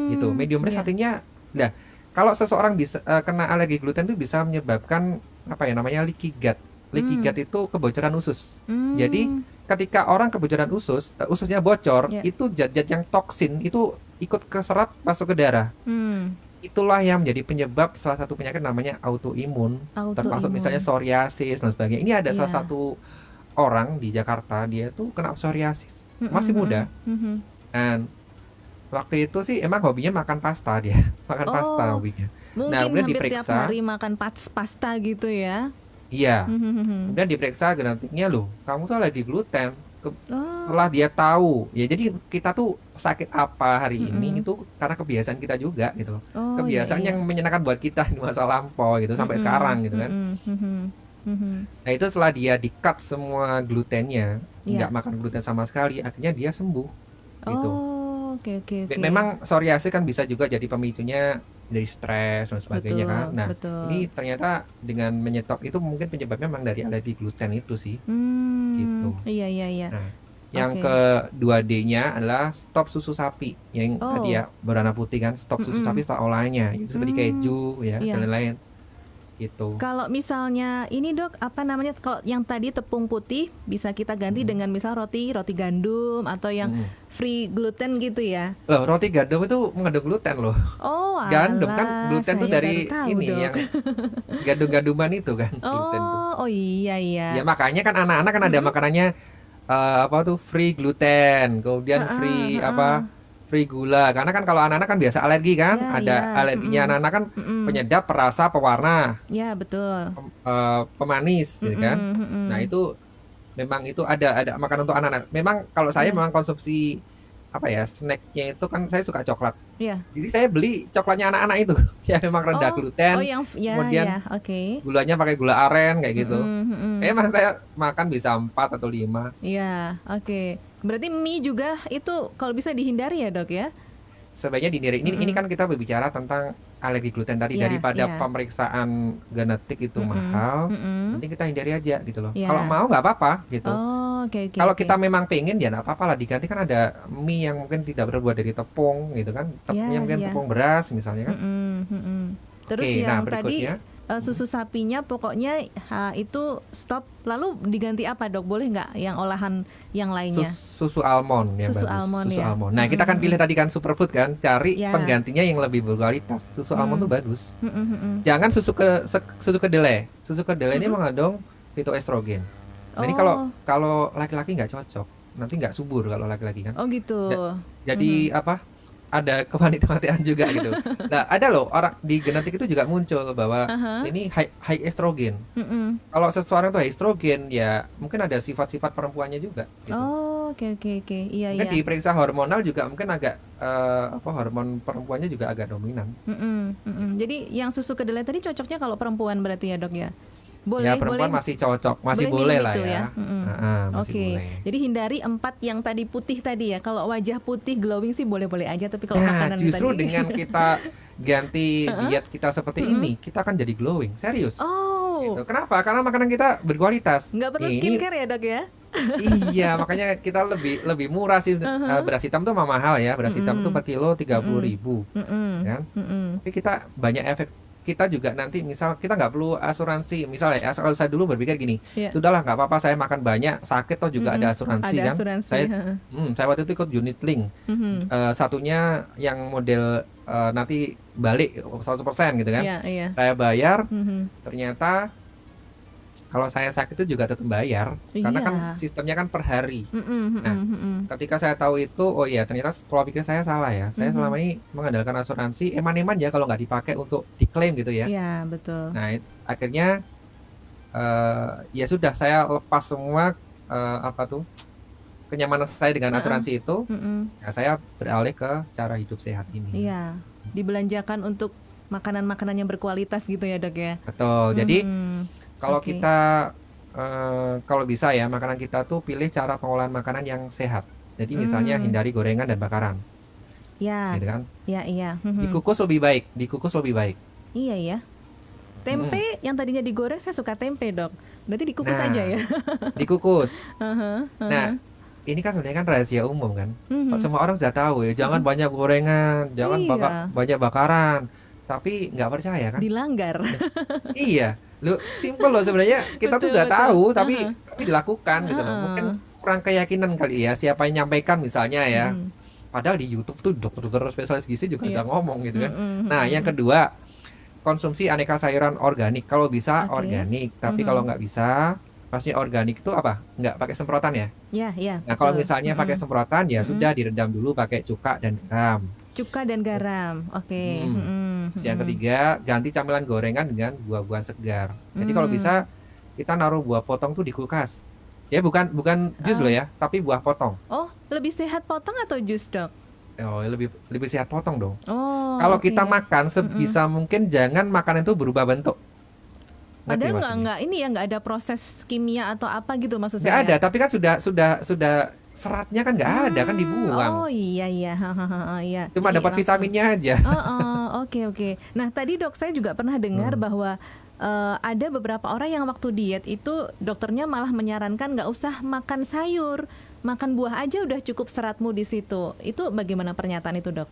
gitu. Medium risk Iya. artinya, nah kalau seseorang bisa kena alergi gluten itu bisa menyebabkan apa ya namanya leaky gut. Leaky gut itu kebocoran usus. Jadi ketika orang kebocoran ususnya bocor, Ya. itu zat-zat yang toksin itu ikut keserap masuk ke darah. Itulah yang menjadi penyebab salah satu penyakit namanya autoimun, termasuk misalnya Autoimun. psoriasis dan sebagainya. Ini ada salah Iya. satu orang di Jakarta, dia tuh kena psoriasis, Mm-mm, masih muda. mm-mm. Dan waktu itu sih emang hobinya makan pasta dia, makan pasta Oh, hobinya. Nah, mungkin kemudian hampir tiap diperiksa, hari makan pasta gitu ya. iya, Mhm. kemudian diperiksa genetiknya loh, kamu tuh alergi gluten. Oh, Setelah dia tahu, ya jadi kita tuh sakit apa hari ini mm-mm. itu karena kebiasaan kita juga gitu loh. Oh, iya, Kebiasaan iya. yang menyenangkan buat kita di masa lampau gitu sampai sekarang gitu kan. Nah itu setelah dia di-cut semua glutennya, Iya. nggak makan gluten sama sekali, akhirnya dia sembuh gitu. Oh, oke, oke, oke. Memang psoriasis kan bisa juga jadi pemicunya dari stres dan sebagainya kan. Betul, Nah betul. ini ternyata dengan menyetop itu mungkin penyebabnya memang dari alergi gluten itu sih gitu. Iya, iya, iya. Nah yang Oke. kedua D-nya adalah stop susu sapi yang tadi Oh, ya berwarna putih kan, stop susu sapi setelah olahannya itu seperti keju ya iya. dan lain-lain gitu. Kalau misalnya ini dok, apa namanya? Kalau yang tadi tepung putih bisa kita ganti dengan misal roti gandum atau yang free gluten gitu ya? Loh, roti gandum itu mengandung gluten loh. Oh, Gandum kan alah, gluten tuh saya dari baru tahu ini dok. yang gandum-ganduman itu kan gluten tuh. Oh, iya, iya. Ya makanya kan anak-anak kan ada makanannya apa tuh free gluten, kemudian free free gula. Karena kan kalau anak-anak kan biasa alergi kan, Ya, ada ya. alerginya anak-anak kan penyedap, perasa, pewarna, Ya, betul. pemanis gitu kan. Nah, itu memang itu ada makanan untuk anak-anak. Memang kalau saya memang konsumsi apa ya, snacknya itu kan saya suka coklat. Iya. Jadi saya beli coklatnya anak-anak itu. Ya memang rendah gluten. Oh, yang ya, Kemudian ya, oke. gulanya pakai gula aren kayak gitu. Emang Mm-mm. saya makan bisa 4 atau 5. Iya, oke. Berarti mie juga itu kalau bisa dihindari ya dok ya? Sebaiknya dihindari. Ini kan kita berbicara tentang alergi gluten tadi, Iya, daripada iya. pemeriksaan genetik itu mahal, mending kita hindari aja gitu loh. Iya. Kalau mau nggak apa-apa gitu. Oh, oke, oke, Kalau oke. kita memang pengen ya nggak apa-apa lah, diganti kan ada mie yang mungkin tidak terbuat dari tepung gitu kan, tepungnya Iya, mungkin iya. tepung beras misalnya kan. Terus Oke, nah yang tadi berikutnya susu sapinya pokoknya itu stop. Lalu diganti apa dok? Boleh nggak yang olahan yang lainnya? susu almond yang Susu bagus. almond Susu ya. almond. Nah kita kan pilih tadi kan superfood kan, cari Ya. penggantinya yang lebih berkualitas. Susu almond tuh bagus. Mm-mm. Jangan susu kedelai. Susu kedelai ini mengandung fitoestrogen. Nah ini Oh. kalau laki-laki nggak cocok, nanti nggak subur kalau laki-laki kan. Oh gitu. Jadi apa? Ada kewanita-wanitaan juga gitu. Nah ada loh orang di genetik itu juga muncul bahwa ini high estrogen. Mm-mm. Kalau seseorang tuh high estrogen ya mungkin ada sifat-sifat perempuannya juga. Gitu. Oh, oke, oke, oke. Iya, Mungkin iya. diperiksa hormonal juga mungkin agak hormon perempuannya juga agak dominan. Jadi yang susu kedelai tadi cocoknya kalau perempuan berarti ya dok ya? Ya perempuan masih cocok, masih boleh minum lah itu ya. Masih Oke. boleh. Jadi hindari 4 yang tadi putih tadi ya. Kalau wajah putih glowing sih boleh-boleh aja, tapi kalau Nah, makanan justru tadi. dengan kita ganti diet kita seperti ini, kita akan jadi glowing, serius. Oh, Gitu. Kenapa? Karena makanan kita berkualitas. nggak perlu Ini skincare ya dok ya? iya, makanya kita lebih murah sih. Beras hitam tuh mah mahal ya. Beras hitam tuh per kilo 30.000, kan? Tapi kita banyak efek. Kita juga nanti misal kita nggak perlu asuransi. Misalnya kalau saya dulu berpikir gini, Iya. sudahlah nggak apa-apa saya makan banyak, sakit toh juga ada asuransi Ada kan. asuransi, Saya waktu itu ikut unit link. Satunya yang model nanti balik 100% gitu kan. Iya, iya. Saya bayar, ternyata kalau saya sakit itu juga tetap bayar, karena kan Iya. sistemnya kan per hari. Nah, Ketika saya tahu itu, oh iya ternyata pola pikir saya salah ya. Saya selama ini mengandalkan asuransi, eman-eman ya kalau nggak dipakai untuk diklaim gitu ya. Iya, betul. Nah akhirnya ya sudah saya lepas semua kenyamanan saya dengan asuransi itu. Ya, saya beralih ke cara hidup sehat ini. Iya, dibelanjakan untuk makanan-makanan yang berkualitas gitu ya dok ya. Betul. Jadi kalau Oke. kita kalau bisa ya makanan kita tuh pilih cara pengolahan makanan yang sehat. Jadi misalnya hindari gorengan dan bakaran. Ya, gitu kan. ya, iya. Dikukus lebih baik, dikukus lebih baik. Iya ya. Tempe yang tadinya digoreng, saya suka tempe, Dok. Berarti dikukus aja ya. Dikukus. Nah, ini kan sebenarnya kan rahasia umum kan. Semua orang sudah tahu ya, jangan banyak gorengan, jangan Iya. banyak bakaran. Tapi nggak percaya kan? Dilanggar. Iya, lu simple loh sebenarnya. Kita tuh Betul, udah betul. tahu, tapi dilakukan gitu loh. Mungkin kurang keyakinan kali ya, siapa yang nyampaikan misalnya ya. Padahal di YouTube tuh dokter-dokter spesialis gizi juga udah ngomong gitu kan. Nah, yang kedua, konsumsi aneka sayuran organik. Kalau bisa Oke. organik, tapi kalau nggak bisa, pastinya organik itu apa? Nggak pakai semprotan ya. Ya, ya. Nah, kalau betul. misalnya pakai semprotan ya sudah direndam dulu pakai cuka dan garam. Cuka dan garam. Oke. Terus yang ketiga, ganti camilan gorengan dengan buah-buahan segar. Jadi kalau bisa kita naruh buah potong tuh di kulkas. Ya bukan jus loh ya, tapi buah potong. Oh, lebih sehat potong atau jus, Dok? Oh, lebih sehat potong dong. Oh, Kalau oke. kita makan sebisa mungkin jangan makanan itu berubah bentuk. Ngerti Padahal maksudnya? nggak ini ya, nggak ada proses kimia atau apa gitu maksud Nggak saya. ada, tapi kan sudah seratnya kan nggak ada kan dibuang. Oh iya iya, iya. Cuma Jadi dapat langsung- vitaminnya aja. Oke. Nah tadi Dok saya juga pernah dengar bahwa ada beberapa orang yang waktu diet itu dokternya malah menyarankan nggak usah makan sayur, makan buah aja udah cukup seratmu di situ. Itu bagaimana pernyataan itu, Dok?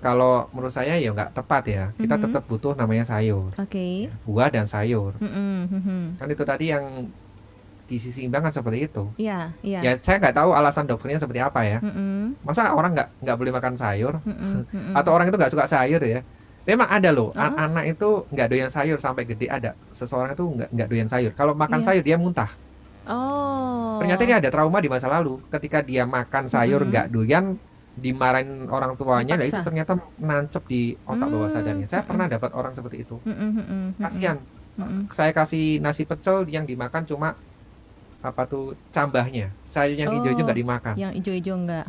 Kalau menurut saya ya nggak tepat ya. Kita tetap butuh namanya sayur, Oke. buah dan sayur. Mm-mm. Kan itu tadi yang gizi seimbang kan seperti itu. Iya, iya. Ya saya nggak tahu alasan dokternya seperti apa ya. Mm-mm. Masa orang nggak boleh makan sayur? Mm-mm. Atau orang itu nggak suka sayur ya? Memang ada loh, anak itu nggak doyan sayur sampai gede ada. Seseorang itu nggak doyan sayur. Kalau makan Iya. sayur dia muntah. Oh. Ternyata dia ada trauma di masa lalu. Ketika dia makan sayur nggak doyan, dimarahin orang tuanya, dan itu Dipaksa. ternyata nancep di otak bawah sadarnya. Saya pernah dapat orang seperti itu. Kasihan. Saya kasih nasi pecel yang dimakan cuma apa tuh cambahnya. Sayur yang hijau-hijau nggak dimakan. Yang hijau-hijau enggak.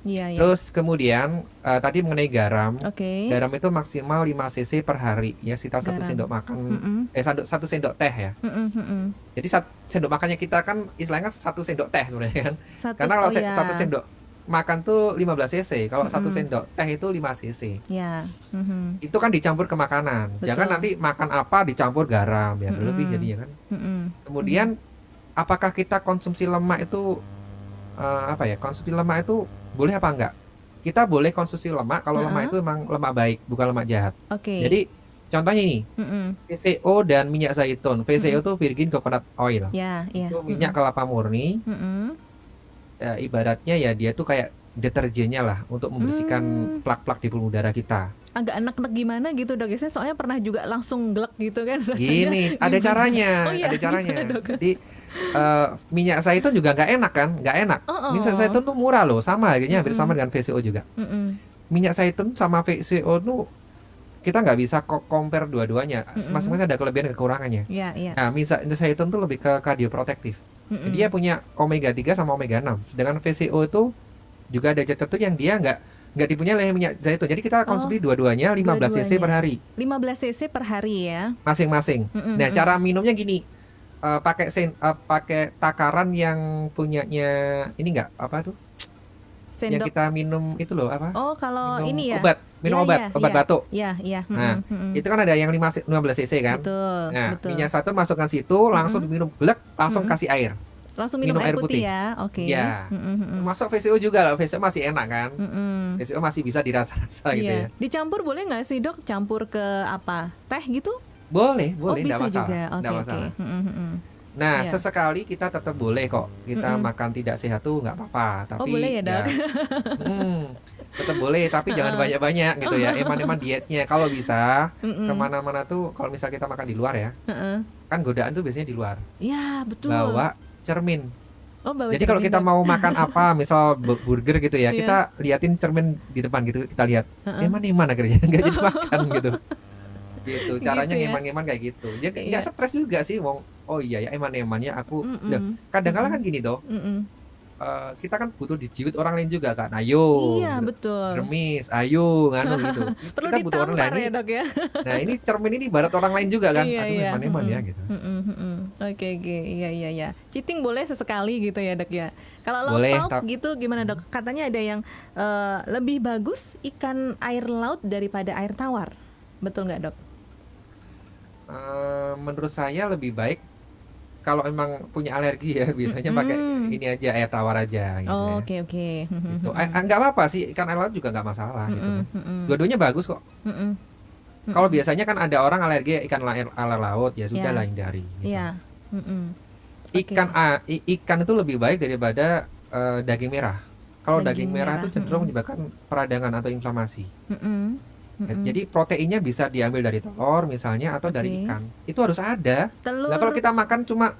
Iya, iya. Terus kemudian tadi mengenai garam. Oke. Garam itu maksimal 5 cc per hari ya, sekitar 1 Garam. sendok makan. Satu sendok teh ya. Jadi sendok makannya kita kan istilahnya 1 sendok teh sebenarnya kan. Karena kalau 1 sendok makan tuh 15 cc, kalau 1 sendok teh itu 5 cc. Ya. Itu kan dicampur ke makanan. Betul. Jangan nanti makan apa dicampur garam ya, berlebih jadinya kan. Kemudian apakah kita konsumsi lemak itu konsumsi lemak itu boleh apa enggak? Kita boleh konsumsi lemak kalau lemak itu memang lemak baik, bukan lemak jahat. Oke. Jadi contohnya ini, VCO dan minyak zaitun. VCO itu virgin coconut oil. Ya, ya. Itu minyak kelapa murni. Ya, ibaratnya ya dia tuh kayak deterjennya lah untuk membersihkan plak-plak di pembuluh darah kita. Agak enak-enak gimana gitu, Dok. Saya soalnya pernah juga langsung glek gitu kan rasanya. Gini, ada caranya, Oh iya, ada caranya. gimana, Dok? Jadi minyak zaitun juga nggak enak kan, nggak enak. Minyak zaitun tuh murah loh, sama harganya hampir sama dengan VCO juga. Minyak zaitun sama VCO tuh kita nggak bisa compare dua-duanya, masing-masing ada kelebihan dan kekurangannya. Iya, iya. Nah, minyak zaitun tuh lebih ke kardioprotektif. Dia punya omega 3 sama omega 6. Sedangkan VCO itu juga ada zat tertentu yang dia nggak dipunyai oleh minyak zaitun. Jadi kita konsumsi dua-duanya 15 cc per hari 15 cc per hari ya. masing-masing. Nah, cara minumnya gini. Pakai takaran yang punyanya ini enggak apa tuh? Yang Sendok. kita minum itu loh apa? Oh, kalau Minum ini ya. minum Iya, obat iya. batuk. Iya, iya. Nah, itu kan ada yang 15 cc kan? Betul, Nah, betul. minyak zaitun masukkan situ, langsung diminum glek, langsung kasih air. Langsung minum air putih ya. Oke. Ya. Masuk VCO juga lah, VCO masih enak kan? VCO masih bisa dirasa-rasa gitu Iya. ya. Dicampur boleh nggak sih, Dok? Campur ke apa? Teh gitu? Boleh, Oh, enggak bisa masalah. juga. Oke, Nggak oke. masalah. Nah, Iya. sesekali kita tetap boleh kok. Kita makan tidak sehat tuh nggak apa-apa. Tapi boleh ya, Dok? tetap boleh, tapi jangan banyak-banyak gitu ya. Eman-eman dietnya. Kalau bisa kemana-mana tuh, kalau misal kita makan di luar ya, kan godaan tuh biasanya di luar. Ya, betul. Bawa cermin. Oh, bawa Jadi kalau cermin, kita Dok. mau makan apa, misal burger gitu ya, Iya. kita liatin cermin di depan gitu, kita lihat. Eman-eman akhirnya nggak jadi makan gitu. Gitu, caranya Gitu ya. ngeman-ngeman kayak gitu. Ya Iya. nggak stres juga sih, wong. Oh iya ya, eman-emannya aku. Nah, kadang-kala kan gini toh. kita kan butuh dijiwit orang lain juga kan. Ayo, Iya, gitu. betul. Remis, ayo nganu gitu. Perlu Kita butuh orang lain. ditampar ya, Dok ya. Nah, ini cermin ini ibarat orang lain juga kan. Iya, Aduh, iya. eman-eman ya gitu. Oke, oke. Iya, iya, iya. Cheating boleh sesekali gitu ya, Dok ya. Kalau Boleh, laut gitu gimana, Dok? Katanya ada yang lebih bagus ikan air laut daripada air tawar. Betul nggak, Dok? Menurut saya lebih baik kalau emang punya alergi ya biasanya pakai ini aja air tawar aja gitu Oh, ya. oke, oke. Gitu. Nggak apa-apa sih, ikan air laut juga nggak masalah gitu. Dua-duanya bagus kok. Kalau biasanya kan ada orang alergi ikan air laut, ya sudah lah hindari. Gitu. Iya. Ikan itu lebih baik daripada daging merah. Kalau daging merah itu cenderung menyebabkan peradangan atau inflamasi. Jadi proteinnya bisa diambil dari telur misalnya atau dari ikan. Itu harus ada. Telur. Nah, kalau kita makan cuma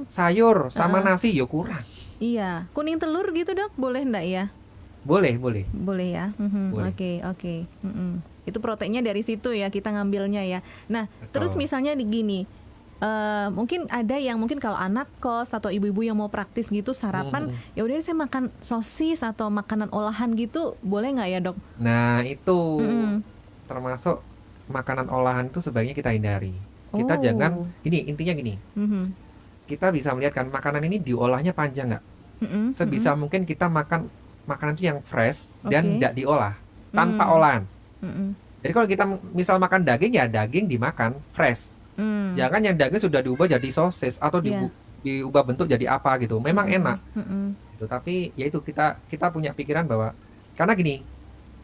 sayur sama nasi ya kurang. Iya, kuning telur gitu, Dok, boleh enggak ya? Boleh. Boleh ya. Boleh. Oke. Itu proteinnya dari situ ya kita ngambilnya ya. Nah, terus misalnya gini, mungkin ada yang mungkin kalau anak kos atau ibu-ibu yang mau praktis gitu sarapan, ya udah saya makan sosis atau makanan olahan gitu, boleh nggak ya, Dok? Nah, itu termasuk makanan olahan itu sebaiknya kita hindari. Kita jangan, intinya gini. Kita bisa melihat kan makanan ini diolahnya panjang nggak? Sebisa mungkin kita makan makanan itu yang fresh dan tidak diolah, tanpa olahan. Jadi kalau kita misal makan daging, ya daging dimakan fresh. Jangan yang daging sudah diubah jadi sosis atau diubah bentuk jadi apa gitu. Memang enak. Gitu. Tapi ya itu kita punya pikiran bahwa karena gini,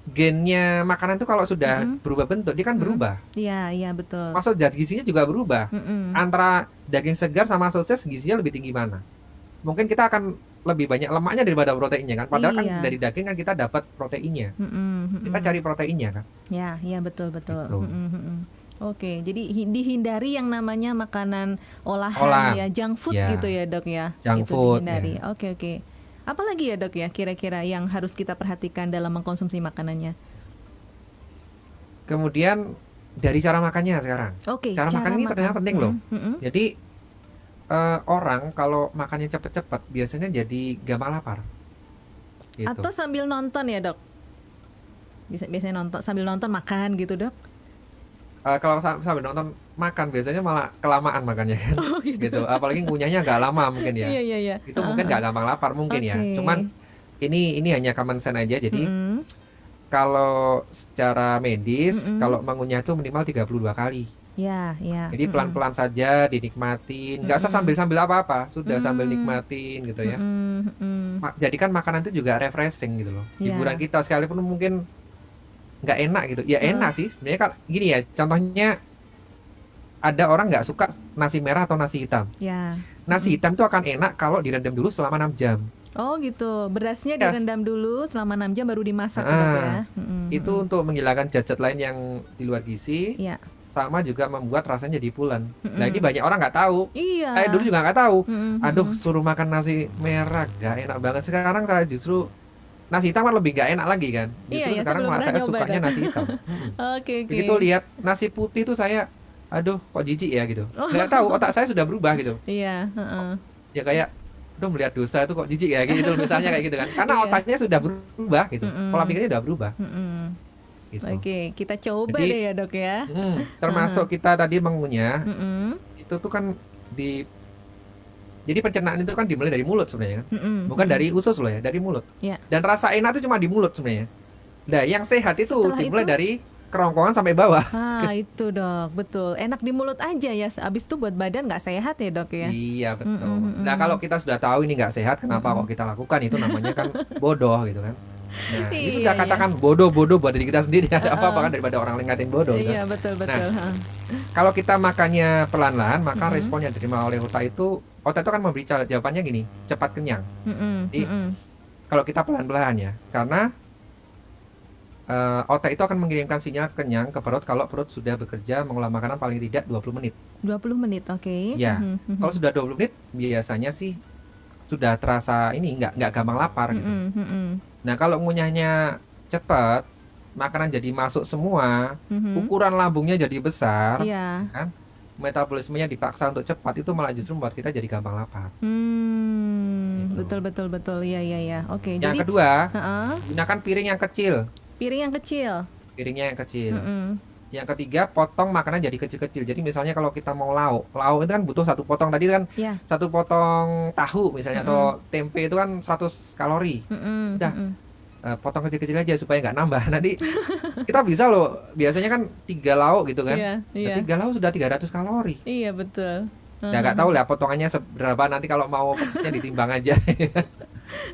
gennya makanan itu kalau sudah berubah bentuk dia kan berubah. Iya, betul. Masuk zat gizinya juga berubah. Antara daging segar sama sosis gizinya lebih tinggi mana? Mungkin kita akan lebih banyak lemaknya daripada proteinnya kan. Padahal kan dari daging kan kita dapat proteinnya. Kita cari proteinnya kan. Ya, betul. Gitu. Oke, jadi dihindari yang namanya makanan olahan ya, junk food gitu ya, Dok ya. Junk itu food. dihindari. Ya. Oke. Apalagi ya, Dok ya, kira-kira yang harus kita perhatikan dalam mengkonsumsi makanannya? Kemudian dari cara makannya sekarang. Oke, cara makan ini ternyata penting loh. Jadi orang kalau makannya cepet-cepet biasanya jadi gampang lapar. Gitu. Atau sambil nonton ya, Dok? Biasanya sambil nonton makan gitu, Dok? Kalau sambil nonton makan biasanya malah kelamaan makannya kan. Gitu. Apalagi ngunyahnya agak lama mungkin ya. Iya. Itu mungkin nggak gampang lapar mungkin ya. Cuman ini hanya common sense aja. Jadi kalau secara medis kalau mengunyah itu minimal 32 kali. Ya. Jadi pelan-pelan saja dinikmatin, nggak usah sambil-sambil apa-apa, sudah sambil nikmatin gitu ya. Jadikan makanan itu juga refreshing gitu loh. Hiburan kita sekalipun mungkin nggak enak gitu, ya enak sih sebenarnya. Kan gini ya, contohnya ada orang nggak suka nasi merah atau nasi hitam. Nasi hitam itu akan enak kalau direndam dulu selama 6 jam. Oh gitu, berasnya direndam dulu selama 6 jam baru dimasak gitu ya. Itu untuk menghilangkan zat-zat lain yang di luar gizi. Sama juga membuat rasanya jadi pulen. Nah ini banyak orang nggak tahu. Saya dulu juga nggak tahu. Aduh, suruh makan nasi merah nggak enak banget. Sekarang saya justru nasi hitam kan lebih nggak enak lagi kan. Justru sekarang malah saya sukanya nasi hitam. Begitu lihat nasi putih tuh saya, aduh kok jijik ya gitu. Nggak tahu, otak saya sudah berubah gitu. Ya kayak, aduh melihat dosa itu kok jijik ya gitu misalnya kayak gitu kan. Karena otaknya sudah berubah gitu. Pola pikirnya sudah berubah. Gitu. Oke, kita coba deh ya, Dok ya. Termasuk kita tadi mengunyah, itu tuh kan jadi pencernaan itu kan dimulai dari mulut sebenarnya kan, bukan dari usus loh ya, dari mulut. Dan rasa enak itu cuma di mulut sebenarnya. Nah, yang sehat itu dimulai dari kerongkongan sampai bawah. Itu, Dok, betul. Enak di mulut aja ya, abis itu buat badan nggak sehat ya, Dok ya. Iya betul. Nah kalau kita sudah tahu ini nggak sehat, kenapa kok kita lakukan? Itu namanya kan bodoh gitu kan. Nah, itu sudah katakan bodoh buat diri kita sendiri. Ada apa-apa kan daripada orang lain ngatain bodoh. Iya, betul. Nah, kalau kita makannya pelan-pelan, maka respon yang diterima oleh otak itu kan memberi jawabannya gini, cepat kenyang. Jadi kalau kita pelan-pelan ya, karena otak itu akan mengirimkan sinyal kenyang ke perut kalau perut sudah bekerja mengolah makanan paling tidak 20 menit. 20 menit, oke. Ya, kalau sudah 20 menit biasanya sih sudah terasa ini nggak gampang lapar gitu. Nah kalau ngunyahnya cepat, makanan jadi masuk semua, ukuran lambungnya jadi besar, kan? Metabolismenya dipaksa untuk cepat, itu malah justru membuat kita jadi gampang lapar. betul. Iya. Oke. Yang Jadi kedua, heeh, gunakan piring yang kecil. piring yang kecil. Piringnya yang kecil. Mm-mm. Yang ketiga, potong makanan jadi kecil-kecil. Jadi misalnya kalau kita mau lauk itu kan butuh satu potong tadi kan, Ya. satu potong tahu misalnya atau tempe itu kan 100 kalori. Mm-mm, Udah, mm-mm. potong kecil-kecil aja supaya nggak nambah. Nanti kita bisa loh, biasanya kan 3 lauk gitu kan. Iya, iya. Nah, 3 lauk sudah 300 kalori. Iya, betul. Ya nggak tahu lah potongannya seberapa, nanti kalau mau persisnya ditimbang aja.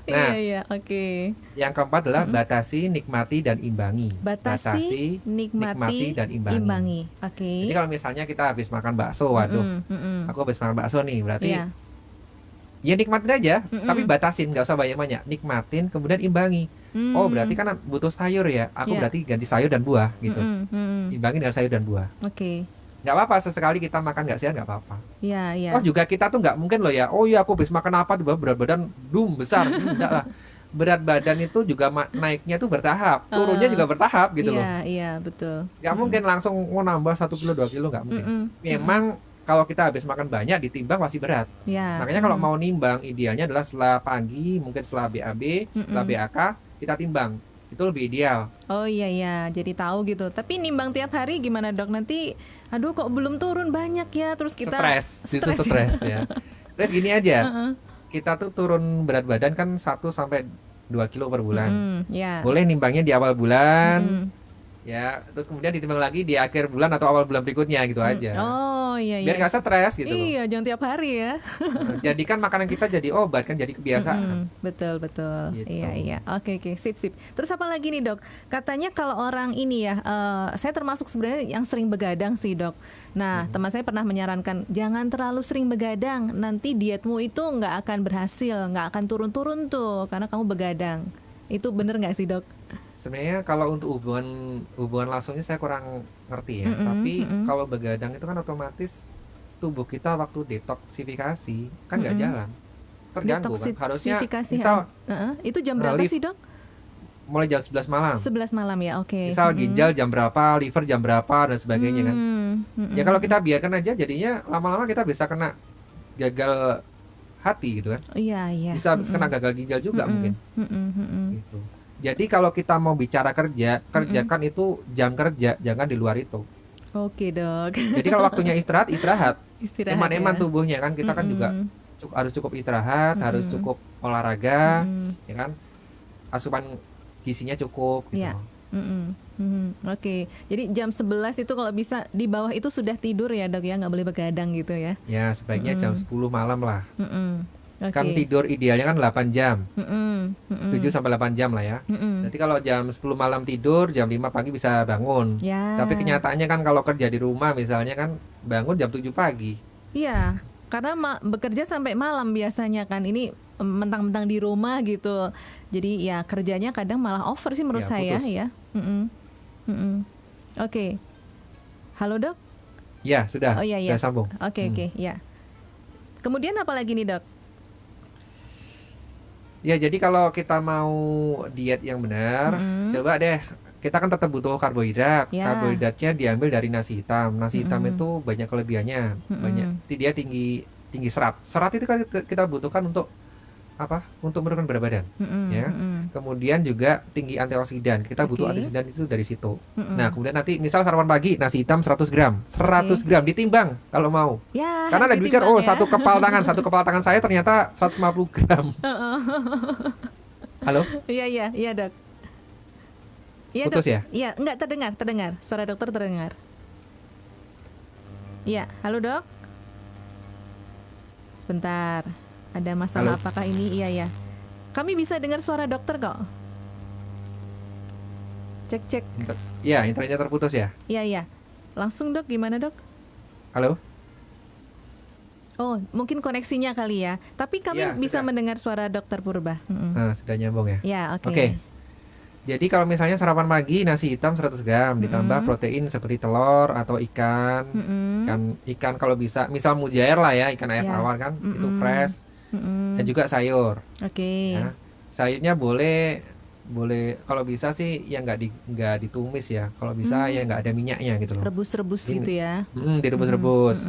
Nah, Iya, oke. yang keempat adalah batasi, nikmati, dan imbangi. Batasi, nikmati, dan imbangi. Oke. Jadi kalau misalnya kita habis makan bakso, waduh, aku habis makan bakso nih, berarti Iya. ya nikmatin aja, Mm-mm. tapi batasin, nggak usah banyak-banyak. Nikmatin, kemudian imbangi. Oh, berarti kan butuh sayur ya, aku Iya. berarti ganti sayur dan buah gitu. Mm-mm. Imbangi dengan sayur dan buah. Oke. Nggak apa-apa, sesekali kita makan nggak sehat, nggak apa-apa. Iya. Oh, juga kita tuh nggak mungkin loh ya, oh ya aku habis makan apa, tiba berat badan besar. Enggak lah. Berat badan itu juga naiknya tuh bertahap, turunnya juga bertahap gitu loh. Iya, betul. Nggak mungkin langsung mau nambah 1 kilo 2 kilo, nggak mungkin. Mm-mm. Memang kalau kita habis makan banyak ditimbang pasti berat. Ya. Makanya kalau mau nimbang idealnya adalah setelah pagi, mungkin setelah BAB, setelah BAK kita timbang. Itu lebih ideal. Oh iya, jadi tahu gitu. Tapi nimbang tiap hari gimana dok? Nanti, aduh kok belum turun banyak ya, terus kita Stres ya. Terus gini aja, kita tuh turun berat badan kan 1 sampai 2 kilo per bulan. Ya. Boleh nimbangnya di awal bulan, ya. Terus kemudian ditimbang lagi di akhir bulan atau awal bulan berikutnya gitu aja. Oh iya. Biar nggak stres gitu loh. Iya, jangan tiap hari ya. Jadikan makanan kita jadi obat kan, jadi kebiasaan. Betul. Gitu. Iya. Oke, sip. Terus apa lagi nih dok? Katanya kalau orang ini ya, saya termasuk sebenarnya yang sering begadang sih dok. Nah, teman saya pernah menyarankan jangan terlalu sering begadang, nanti dietmu itu nggak akan berhasil, nggak akan turun-turun tuh karena kamu begadang. Itu bener nggak sih dok? Sebenarnya kalau untuk hubungan langsungnya saya kurang ngerti ya. Tapi kalau begadang itu kan otomatis tubuh kita waktu detoksifikasi kan nggak jalan, terganggu kan. Harusnya misal itu jam berapa sih dok? Mulai jam 11 malam. 11 malam ya, oke. Misal ginjal jam berapa, liver jam berapa dan sebagainya kan. Ya kalau kita biarkan aja jadinya lama-lama kita bisa kena gagal hati gitu kan. Iya. Bisa kena gagal ginjal juga mungkin. Gitu. Jadi kalau kita mau bicara kerjakan itu jam kerja, jangan di luar itu. Oke dok. Jadi kalau waktunya istirahat. Eman-eman ya. tubuhnya kan, kita kan juga harus cukup istirahat, harus cukup olahraga, ya kan. Asupan gizinya cukup gitu. Ya. Oke. Jadi jam 11 itu kalau bisa di bawah itu sudah tidur ya dok ya, nggak boleh begadang gitu ya. Ya sebaiknya jam 10 malam lah. Okay. Kan tidur idealnya kan 8 jam. 7 sampai 8 jam lah ya. Jadi kalau jam 10 malam tidur, jam 5 pagi bisa bangun. Ya. Tapi kenyataannya kan kalau kerja di rumah misalnya kan bangun jam 7 pagi. Iya, karena bekerja sampai malam biasanya kan. Ini mentang-mentang di rumah gitu. Jadi ya kerjanya kadang malah over sih menurut saya ya. Oke. Halo dok? Ya, sudah. Oh iya. Sudah sambung. Oke, ya. Kemudian apa lagi nih dok? Ya, jadi kalau kita mau diet yang benar, coba deh, kita kan tetap butuh karbohidrat. Ya. Karbohidratnya diambil dari nasi hitam. Nasi hitam itu banyak kelebihannya. Dia tinggi serat. Serat itu kan kita butuhkan untuk apa? Untuk menurunkan berat badan. Ya. Kemudian juga tinggi antioksidan. Kita butuh antioksidan itu dari situ. Nah, kemudian nanti misal sarapan pagi nasi hitam 100 gram. 100 gram ditimbang kalau mau. Ya, karena lagi pikir, satu kepal tangan saya ternyata 150 gram. Halo? Iya dok. Iya, putus dok. ya? Iya, enggak terdengar. Suara dokter terdengar. Iya, halo dok. Sebentar. Ada masalah apakah ini? Iya. Kami bisa dengar suara dokter kok. Cek. Ya, internetnya terputus ya? Iya. Langsung dok, gimana dok? Halo? Oh, mungkin koneksinya kali ya. Tapi kami bisa mendengar suara dokter Purba. Nah, sudah nyambung ya? Ya, oke. Oke. Jadi kalau misalnya sarapan pagi nasi hitam 100 gram ditambah protein seperti telur atau ikan. Ikan kalau bisa, misal mujair lah ya, ikan air tawar kan, itu fresh. Dan juga sayur. Oke. Nah, sayurnya boleh kalau bisa sih yang nggak ditumis ya. Kalau bisa ya nggak ada minyaknya gitu loh. Rebus-rebus gitu ya. Direbus-rebus.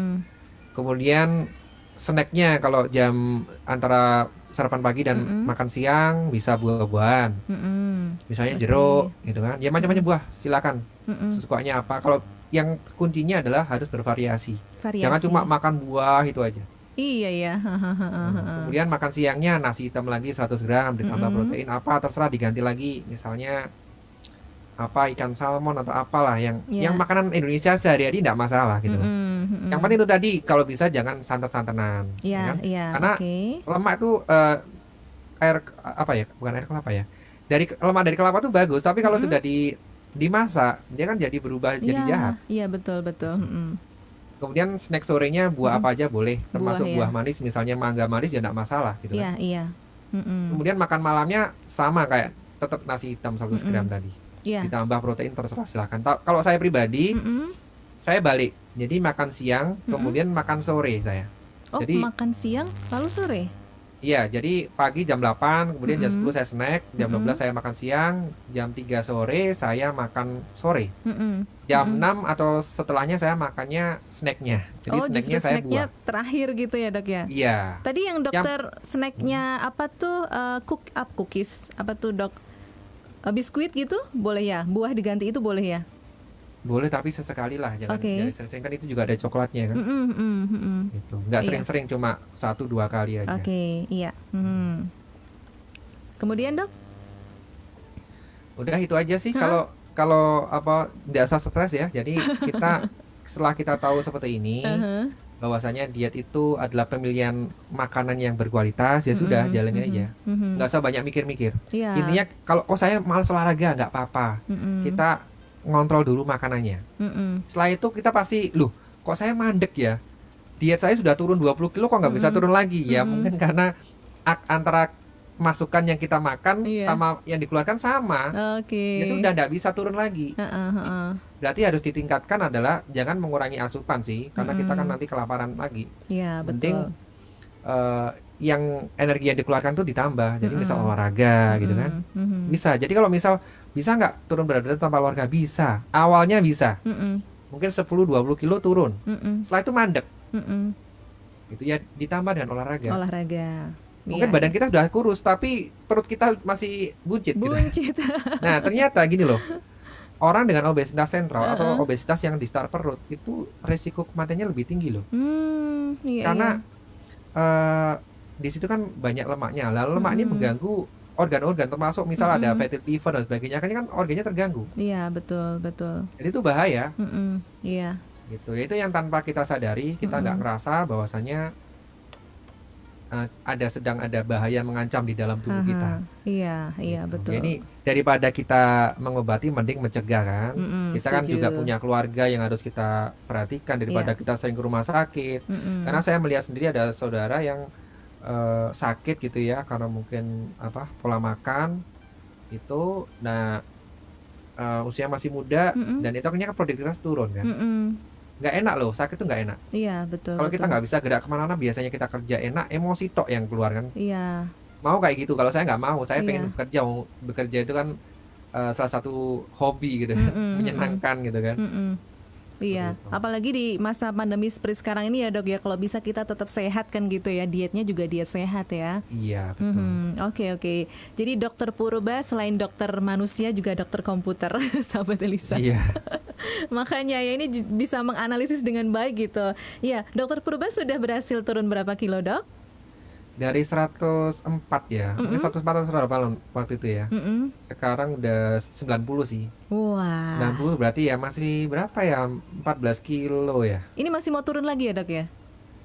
Kemudian snacknya kalau jam antara sarapan pagi dan Mm-mm. makan siang bisa buah-buahan. Mm-mm. Misalnya Oke. jeruk gitu kan. Ya macam-macam buah, silakan. Mm-mm. Sesukanya apa. Kalau yang kuncinya adalah harus bervariasi. Jangan Variasi. cuma makan buah itu aja. Iya ya. Kemudian makan siangnya nasi hitam lagi 100 gram ditambah Mm-mm. protein apa terserah diganti lagi. Misalnya apa ikan salmon atau apalah yang Ya. makanan Indonesia sehari-hari tidak masalah gitu loh. Mm-mm. Mm-mm. Yang penting itu tadi kalau bisa jangan santan-santanan, ya Iya, kan? iya. Karena Oke. lemak itu air apa ya? Bukan air kelapa ya. Lemak dari kelapa tuh bagus, tapi kalau Mm-mm. sudah dimasak, dia kan jadi berubah jadi Iya, jahat. iya betul betul. Mm-mm. Kemudian snack sorenya buah apa aja boleh, termasuk Buah, ya. buah manis, misalnya mangga manis ya enggak masalah gitu Iya, kan. iya. Mm-mm. Kemudian makan malamnya sama kayak tetap nasi hitam 100 gram tadi. Iya. Ditambah protein terserah silakan. Kalau saya pribadi, Mm-mm. saya balik. Jadi makan siang, kemudian makan sore saya. Oh, Jadi makan siang lalu sore. iya, jadi pagi jam 8, kemudian jam Mm-mm. 10 saya snack, jam 12 saya makan siang, jam 3 sore saya makan sore. Mm-mm. Jam 6 atau setelahnya saya makannya snacknya. Jadi Oh, snacknya justru saya snacknya buah. terakhir gitu ya dok ya? Iya. Tadi yang dokter snacknya apa tuh cookies apa tuh dok? Biskuit gitu boleh ya? Buah diganti itu boleh ya? Boleh tapi sesekali lah, jangan Oke. jangan sering-sering, kan itu juga ada coklatnya kan. Mm-mm, mm-mm, mm-mm. Gitu. Nggak Iya. sering-sering, cuma 1-2 kali aja. Oke, iya. Kemudian dok? Udah itu aja sih. Kalau apa nggak usah stres ya. Jadi kita setelah kita tahu seperti ini, bahwasanya diet itu adalah pemilihan makanan yang berkualitas, ya sudah jalanin aja. Nggak usah banyak mikir-mikir. Iya. Intinya kalau saya malas olahraga nggak apa-apa. Kita ngontrol dulu makanannya. Setelah itu kita pasti, kok saya mandek ya? Diet saya sudah turun 20 kilo kok nggak bisa turun lagi? Ya mungkin karena antara masukan yang kita makan Iya. sama yang dikeluarkan sama. Oke. Ya sudah nggak bisa turun lagi. Berarti harus ditingkatkan adalah jangan mengurangi asupan sih, karena kita kan nanti kelaparan lagi. Iya Penting betul. yang energi yang dikeluarkan tuh ditambah. Jadi misal olahraga gitu kan. Bisa. Jadi kalau misal bisa nggak turun berat badan tanpa olahraga? Bisa. Awalnya bisa. Mungkin 10-20 kilo turun. Setelah itu mandek. Itu ya ditambah dengan olahraga. Olahraga. Mungkin Iya. badan kita sudah kurus tapi perut kita masih buncit gitu. Buncit. Nah, ternyata gini loh. Orang dengan obesitas sentral atau obesitas yang di start perut itu resiko kematiannya lebih tinggi loh. Iya, Karena iya. di situ kan banyak lemaknya. Lalu lemak ini mengganggu organ-organ, termasuk misal ada fatty liver dan sebagainya, kan organnya terganggu. Iya betul betul. Jadi itu bahaya Iya. gitu. Itu yang tanpa kita sadari, kita nggak ngerasa bahwasanya sedang ada bahaya mengancam di dalam tubuh kita. Iya iya Gitu. betul. Jadi daripada kita mengobati, mending mencegah kan. Kita kan setuju. juga punya keluarga yang harus kita perhatikan daripada kita sering ke rumah sakit. Karena saya melihat sendiri ada saudara yang sakit gitu ya, karena mungkin pola makan itu. Nah usia masih muda dan itu akhirnya produktivitas turun kan. Nggak enak loh, sakit tuh nggak enak. Iya betul. Kalau kita betul. nggak bisa gerak kemana-mana, biasanya kita kerja enak, emosi tok yang keluar kan. Iya. Mau kayak gitu. Kalau saya nggak mau, saya pengen Iya. bekerja itu kan salah satu hobi gitu, menyenangkan gitu kan. Iya, itu. apalagi di masa pandemi seperti sekarang ini ya dok ya, kalau bisa kita tetap sehat kan gitu ya, dietnya juga diet sehat ya. Iya betul. Oke. Jadi dokter Purba selain dokter manusia juga dokter komputer, sahabat Elisa. Iya. Makanya ya ini bisa menganalisis dengan baik gitu. Ya, dokter Purba sudah berhasil turun berapa kilo dok? Dari 104 ya, mungkin 104 atau 108 waktu itu ya. Sekarang udah 90 sih. Wah. 90 berarti ya masih berapa ya? 14 kilo ya. Ini masih mau turun lagi ya dok ya?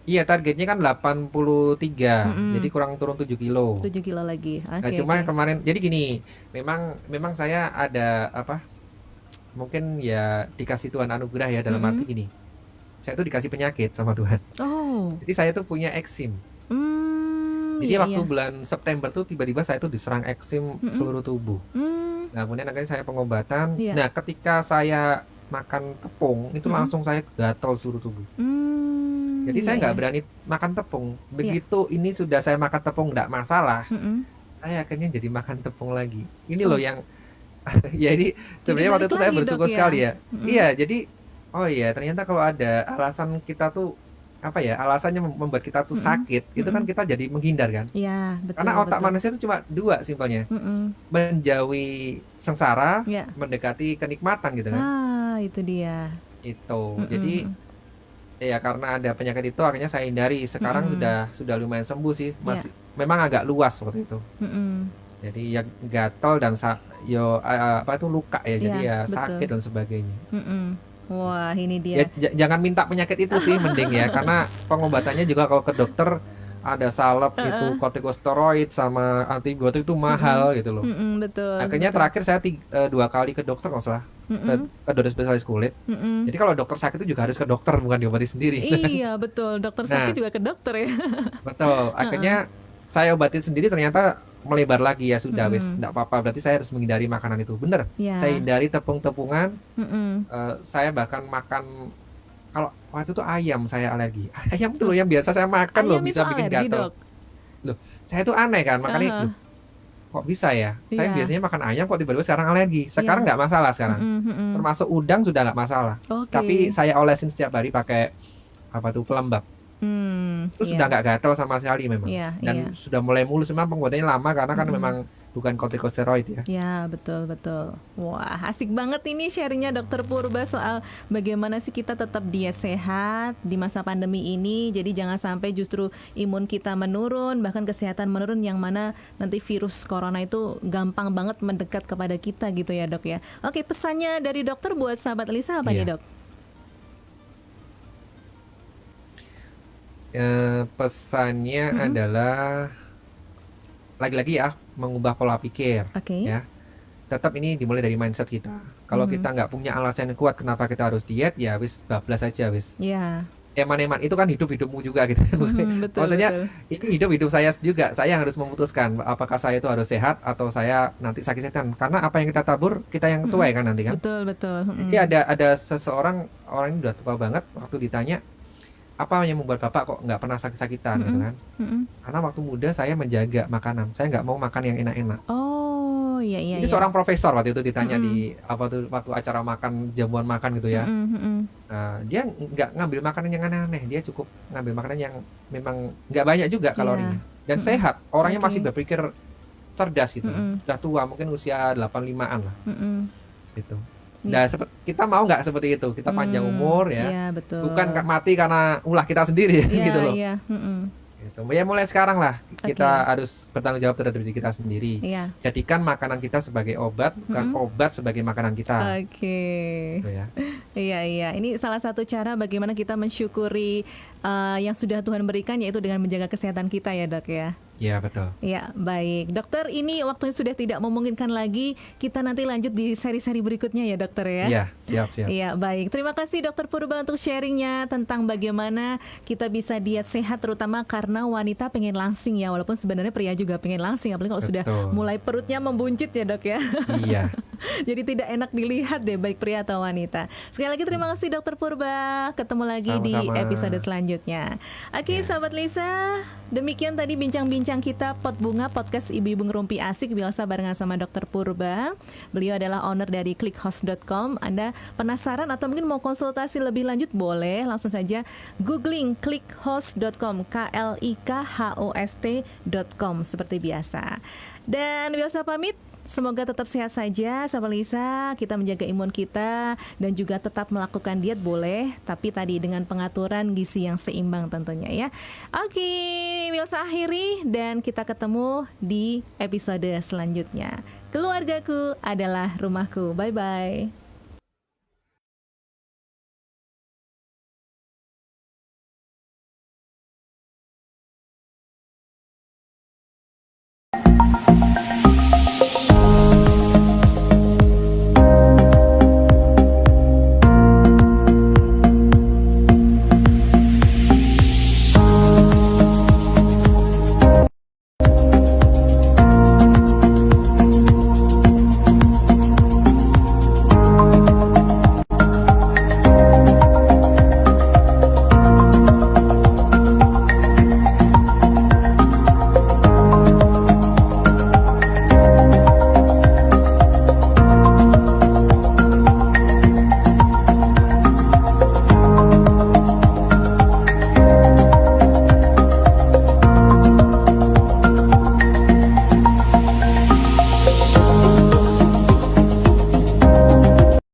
Iya, targetnya kan 83. Jadi kurang turun 7 kilo. 7 kilo lagi. Nah, Oke. cuma kemarin jadi gini, memang saya ada mungkin ya dikasih Tuhan anugerah ya, dalam arti gini. Saya tuh dikasih penyakit sama Tuhan. Oh. Jadi saya tuh punya eksim. Jadi Iya, waktu iya. bulan September tuh tiba-tiba saya tuh diserang eksim seluruh tubuh. Nah, kemudian akhirnya saya pengobatan. Iya. Nah, ketika saya makan tepung itu langsung saya gatal seluruh tubuh. Jadi saya nggak berani makan tepung. Begitu ini sudah saya makan tepung nggak masalah, saya akhirnya jadi makan tepung lagi. Ini loh yang ya ini sebenarnya waktu balik itu saya lagi, bersyukur Dok, ya? sekali ya. Iya, jadi oh iya ternyata kalau ada alasan kita tuh apa ya, alasannya membuat kita tuh sakit, itu kan kita jadi menghindar kan. Ya, betul. Karena otak manusia itu cuma dua simpelnya. Menjauhi sengsara, mendekati kenikmatan gitu kan. Itu dia. Itu. Jadi ya karena ada penyakit itu akhirnya saya hindari. Sekarang sudah lumayan sembuh sih. Masih memang agak luas waktu itu. Jadi ya gatal dan luka ya. Jadi ya sakit dan sebagainya. Wah, ini dia. Ya, jangan minta penyakit itu sih mending ya, karena pengobatannya juga kalau ke dokter ada salep itu kortikosteroid sama antibiotik itu mahal gitu loh. Betul. Akhirnya terakhir saya 2 kali ke dokter kalau salah, ke dokter spesialis kulit. Jadi kalau dokter sakit itu juga harus ke dokter, bukan diobati sendiri. Iya betul, dokter sakit juga ke dokter ya. Betul. Akhirnya saya obatin sendiri, ternyata melebar lagi, ya sudah wis enggak apa-apa, berarti saya harus menghindari makanan itu. Bener. Saya hindari tepung-tepungan. Saya bahkan makan, kalau waktu itu ayam saya alergi. Ayam tuh loh yang biasa saya makan loh bisa bikin gatal. Loh, saya tuh aneh kan, makanya loh, kok bisa ya? Saya biasanya makan ayam kok tiba-tiba sekarang alergi. Sekarang nggak masalah sekarang. Termasuk udang sudah nggak masalah. Tapi saya olesin setiap hari pakai pelembab. Itu sudah nggak gatal sama sekali memang. Dan sudah mulai mulus. Memang pengobatannya lama karena kan memang bukan kortikosteroid ya. Ya betul. Wah, asik banget ini sharingnya Dokter Purba soal bagaimana sih kita tetap diet sehat di masa pandemi ini. Jadi jangan sampai justru imun kita menurun, bahkan kesehatan menurun, yang mana nanti virus corona itu gampang banget mendekat kepada kita gitu ya Dok ya. Oke, pesannya dari dokter buat sahabat Lisa apa nih Dok? Pesannya adalah lagi-lagi ya, mengubah pola pikir. Ya, tetap ini dimulai dari mindset kita. Kalau kita nggak punya alasan yang kuat kenapa kita harus diet, ya wis bablas aja wis. Eman-eman itu kan hidupmu juga gitu. Maksudnya ini hidup saya juga. Saya harus memutuskan apakah saya itu harus sehat atau saya nanti sakit-sakitan. Karena apa yang kita tabur kita yang tuai kan nanti kan. Betul. Jadi ada seseorang, orang ini udah tua banget, waktu ditanya apa yang membuat bapak kok nggak pernah sakit-sakitan gitu kan? Karena waktu muda saya menjaga makanan, saya nggak mau makan yang enak-enak. Oh iya. Ini seorang profesor waktu itu ditanya di waktu acara makan, jamuan makan gitu ya. Nah, dia nggak ngambil makanan yang aneh-aneh, dia cukup ngambil makanan yang memang nggak banyak juga kalorinya dan sehat. Orangnya masih berpikir cerdas gitu. Sudah tua, mungkin usia 85-an lah. Gitu. Nah, kita mau nggak seperti itu? Kita panjang umur ya, bukan mati karena ulah kita sendiri gitu loh. Gitu. Ya mulai sekarang lah kita harus bertanggung jawab terhadap diri kita sendiri. Jadikan makanan kita sebagai obat, bukan obat sebagai makanan kita. Gitu ya. Iya. Ini salah satu cara bagaimana kita mensyukuri yang sudah Tuhan berikan, yaitu dengan menjaga kesehatan kita ya Dok ya. Iya betul. Ya baik dokter, ini waktunya sudah tidak memungkinkan lagi. Kita nanti lanjut di seri-seri berikutnya ya dokter ya. Iya siap. Iya baik, terima kasih Dokter Purba untuk sharingnya tentang bagaimana kita bisa diet sehat, terutama karena wanita pengen langsing ya. Walaupun sebenarnya pria juga pengen langsing, apalagi kalau sudah mulai perutnya membuncit ya Dok ya. Iya. Jadi tidak enak dilihat deh, baik pria atau wanita. Sekali lagi terima kasih Dokter Purba. Ketemu lagi di episode selanjutnya. Oke, sahabat Lisa, demikian tadi bincang-bincang kita Pot Bunga, podcast Ibu-Ibu Ngerumpi Asik, biasa barengan sama Dokter Purba. Beliau adalah owner dari clickhost.com. Anda penasaran atau mungkin mau konsultasi lebih lanjut, boleh langsung saja googling clickhost.com, klikhhost.com seperti biasa. Dan biasa pamit. Semoga tetap sehat saja, sahabat Lisa. Kita menjaga imun kita dan juga tetap melakukan diet boleh, tapi tadi dengan pengaturan gizi yang seimbang tentunya ya. Oke, Wilsa akhiri dan kita ketemu di episode selanjutnya. Keluargaku adalah rumahku. Bye-bye.